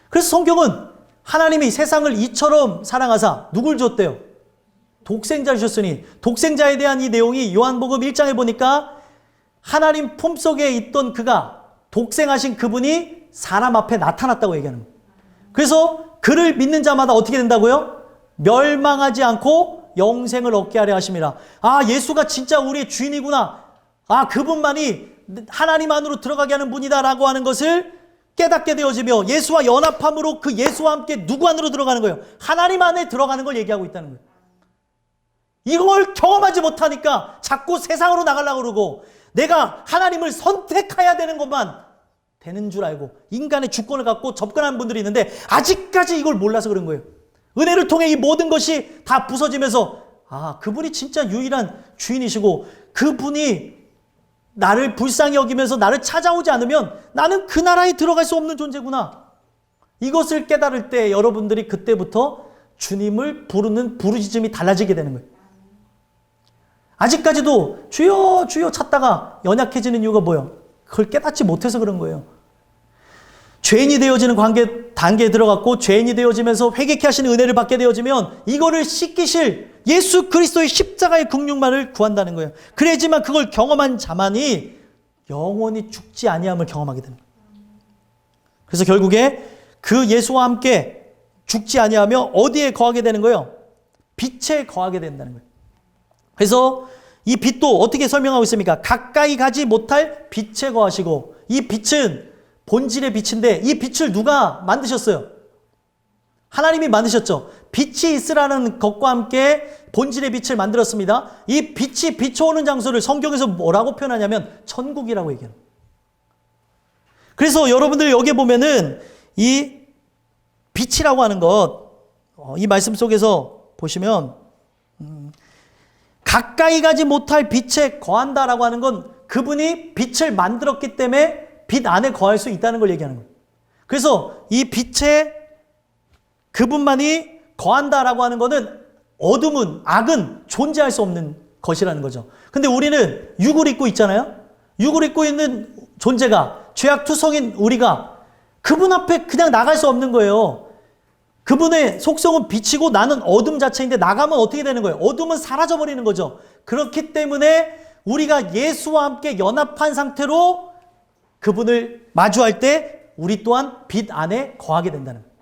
Speaker 2: 그래서 성경은 하나님이 세상을 이처럼 사랑하사 누굴 줬대요? 독생자를 주셨으니, 독생자에 대한 이 내용이 요한복음 1장에 보니까 하나님 품속에 있던 그가, 독생하신 그분이 사람 앞에 나타났다고 얘기하는 거예요. 그래서 그를 믿는 자마다 어떻게 된다고요? 멸망하지 않고 영생을 얻게 하려 하심이라. 아, 예수가 진짜 우리의 주인이구나. 아, 그분만이 하나님 안으로 들어가게 하는 분이다라고 하는 것을 깨닫게 되어지며, 예수와 연합함으로 그 예수와 함께 누구 안으로 들어가는 거예요? 하나님 안에 들어가는 걸 얘기하고 있다는 거예요. 이걸 경험하지 못하니까 자꾸 세상으로 나가려고 그러고 내가 하나님을 선택해야 되는 것만 되는 줄 알고 인간의 주권을 갖고 접근하는 분들이 있는데 아직까지 이걸 몰라서 그런 거예요. 은혜를 통해 이 모든 것이 다 부서지면서 그분이 진짜 유일한 주인이시고 그분이 나를 불쌍히 여기면서 나를 찾아오지 않으면 나는 그 나라에 들어갈 수 없는 존재구나. 이것을 깨달을 때 여러분들이 그때부터 주님을 부르는 부르짖음이 달라지게 되는 거예요. 아직까지도 주여 주여 찾다가 연약해지는 이유가 뭐예요? 그걸 깨닫지 못해서 그런 거예요. 죄인이 되어지는 단계에 들어갔고 죄인이 되어지면서 회개케 하시는 은혜를 받게 되어지면 이거를 씻기실 예수 그리스도의 십자가의 긍휼만을 구한다는 거예요. 그래야지만 그걸 경험한 자만이 영원히 죽지 아니함을 경험하게 되는 거예요. 그래서 결국에 그 예수와 함께 죽지 아니하며 어디에 거하게 되는 거예요? 빛에 거하게 된다는 거예요. 그래서 이 빛도 어떻게 설명하고 있습니까? 가까이 가지 못할 빛에 거하시고, 이 빛은 본질의 빛인데 이 빛을 누가 만드셨어요? 하나님이 만드셨죠. 빛이 있으라는 것과 함께 본질의 빛을 만들었습니다. 이 빛이 비춰오는 장소를 성경에서 뭐라고 표현하냐면 천국이라고 얘기해요. 그래서 여러분들 여기에 보면은 이 빛이라고 하는 것, 이 말씀 속에서 보시면 가까이 가지 못할 빛에 거한다라고 하는 건 그분이 빛을 만들었기 때문에 빛 안에 거할 수 있다는 걸 얘기하는 거예요. 그래서 이 빛에 그분만이 거한다라고 하는 거는 어둠은, 악은 존재할 수 없는 것이라는 거죠. 근데 우리는 육을 입고 있잖아요. 육을 입고 있는 존재가, 죄악투성인 우리가 그분 앞에 그냥 나갈 수 없는 거예요. 그분의 속성은 빛이고 나는 어둠 자체인데 나가면 어떻게 되는 거예요? 어둠은 사라져버리는 거죠. 그렇기 때문에 우리가 예수와 함께 연합한 상태로 그분을 마주할 때 우리 또한 빛 안에 거하게 된다는 거예요.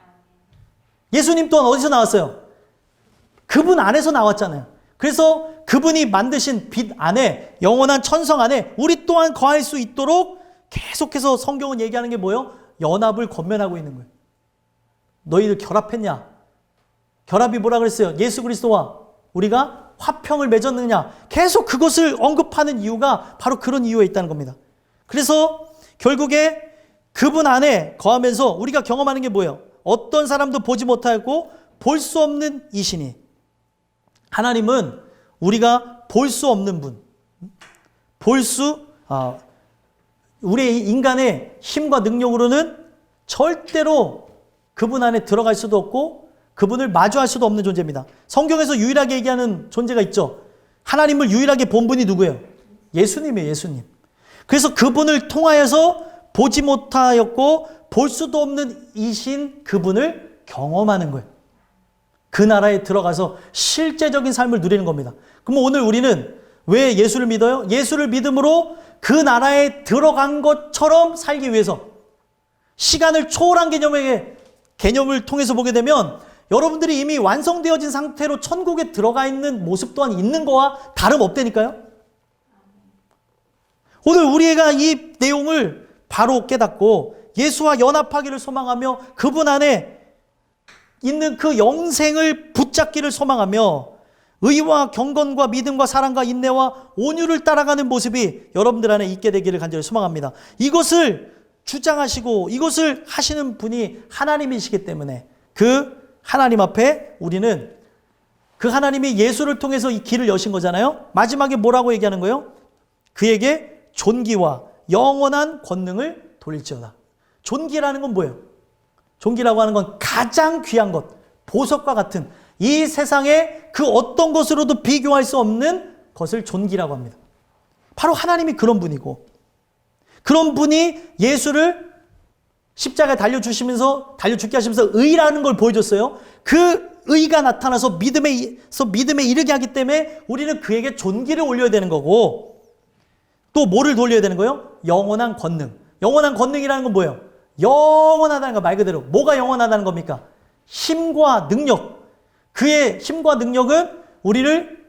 Speaker 2: 예수님 또한 어디서 나왔어요? 그분 안에서 나왔잖아요. 그래서 그분이 만드신 빛 안에, 영원한 천성 안에 우리 또한 거할 수 있도록 계속해서 성경은 얘기하는 게 뭐예요? 연합을 권면하고 있는 거예요. 너희들 결합했냐? 결합이 뭐라 그랬어요? 예수 그리스도와 우리가 화평을 맺었느냐? 계속 그것을 언급하는 이유가 바로 그런 이유에 있다는 겁니다. 그래서 결국에 그분 안에 거하면서 우리가 경험하는 게 뭐예요? 어떤 사람도 보지 못하고 볼 수 없는 이신이, 하나님은 우리가 볼 수 없는 분, 우리 인간의 힘과 능력으로는 절대로 그분 안에 들어갈 수도 없고 그분을 마주할 수도 없는 존재입니다. 성경에서 유일하게 얘기하는 존재가 있죠. 하나님을 유일하게 본 분이 누구예요? 예수님이에요. 예수님. 그래서 그분을 통하여서 보지 못하였고 볼 수도 없는 이신 그분을 경험하는 거예요. 그 나라에 들어가서 실제적인 삶을 누리는 겁니다. 그럼 오늘 우리는 왜 예수를 믿어요? 예수를 믿음으로 그 나라에 들어간 것처럼 살기 위해서 시간을 초월한 개념을 통해서 보게 되면 여러분들이 이미 완성되어진 상태로 천국에 들어가 있는 모습 또한 있는 거와 다름없다니까요. 오늘 우리가 이 내용을 바로 깨닫고 예수와 연합하기를 소망하며 그분 안에 있는 그 영생을 붙잡기를 소망하며 의와 경건과 믿음과 사랑과 인내와 온유를 따라가는 모습이 여러분들 안에 있게 되기를 간절히 소망합니다. 이것을 주장하시고 이것을 하시는 분이 하나님이시기 때문에 그 하나님 앞에 우리는 그 하나님이 예수를 통해서 이 길을 여신 거잖아요. 마지막에 뭐라고 얘기하는 거예요? 그에게 존귀와 영원한 권능을 돌릴지어다. 존귀라는 건 뭐예요? 존귀라고 하는 건 가장 귀한 것, 보석과 같은 이 세상에 그 어떤 것으로도 비교할 수 없는 것을 존귀라고 합니다. 바로 하나님이 그런 분이고 그런 분이 예수를 십자가에 달려죽게 하시면서 의라는 걸 보여줬어요. 그 의가 나타나서 믿음에 이르게 하기 때문에 우리는 그에게 존귀를 올려야 되는 거고 또 뭐를 돌려야 되는 거예요? 영원한 권능. 영원한 권능이라는 건 뭐예요? 영원하다는 거 말 그대로. 뭐가 영원하다는 겁니까? 힘과 능력. 그의 힘과 능력은 우리를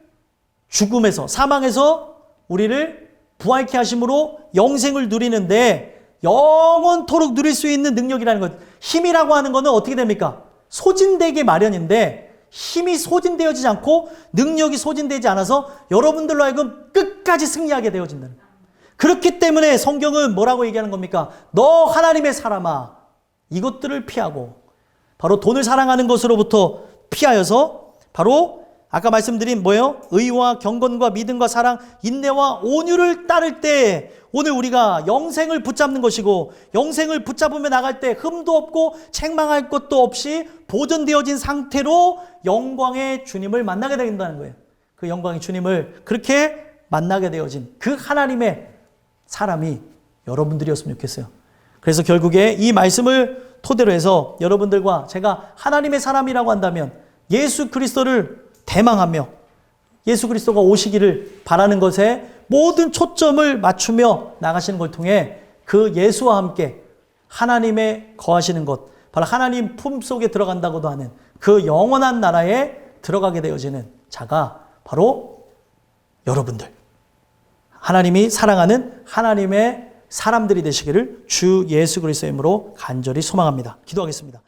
Speaker 2: 죽음에서, 사망에서 우리를 부활케 하심으로 영생을 누리는데 영원토록 누릴 수 있는 능력이라는 것. 힘이라고 하는 것은 어떻게 됩니까? 소진되기 마련인데 힘이 소진되어지지 않고 능력이 소진되지 않아서 여러분들로 하여금 끝까지 승리하게 되어진다는 거예요. 그렇기 때문에 성경은 뭐라고 얘기하는 겁니까? 너 하나님의 사람아, 이것들을 피하고 바로 돈을 사랑하는 것으로부터 피하여서 바로 아까 말씀드린 뭐예요? 의와 경건과 믿음과 사랑, 인내와 온유를 따를 때 오늘 우리가 영생을 붙잡는 것이고, 영생을 붙잡으며 나갈 때 흠도 없고 책망할 것도 없이 보존되어진 상태로 영광의 주님을 만나게 된다는 거예요. 그 영광의 주님을 그렇게 만나게 되어진 그 하나님의 사람이 여러분들이었으면 좋겠어요. 그래서 결국에 이 말씀을 토대로 해서 여러분들과 제가 하나님의 사람이라고 한다면 예수 그리스도를 대망하며 예수 그리스도가 오시기를 바라는 것에 모든 초점을 맞추며 나가시는 걸 통해 그 예수와 함께 하나님의 거하시는 것, 바로 하나님 품속에 들어간다고도 하는 그 영원한 나라에 들어가게 되어지는 자가 바로 여러분들, 하나님이 사랑하는 하나님의 사람들이 되시기를 주 예수 그리스도의 이름으로 간절히 소망합니다. 기도하겠습니다.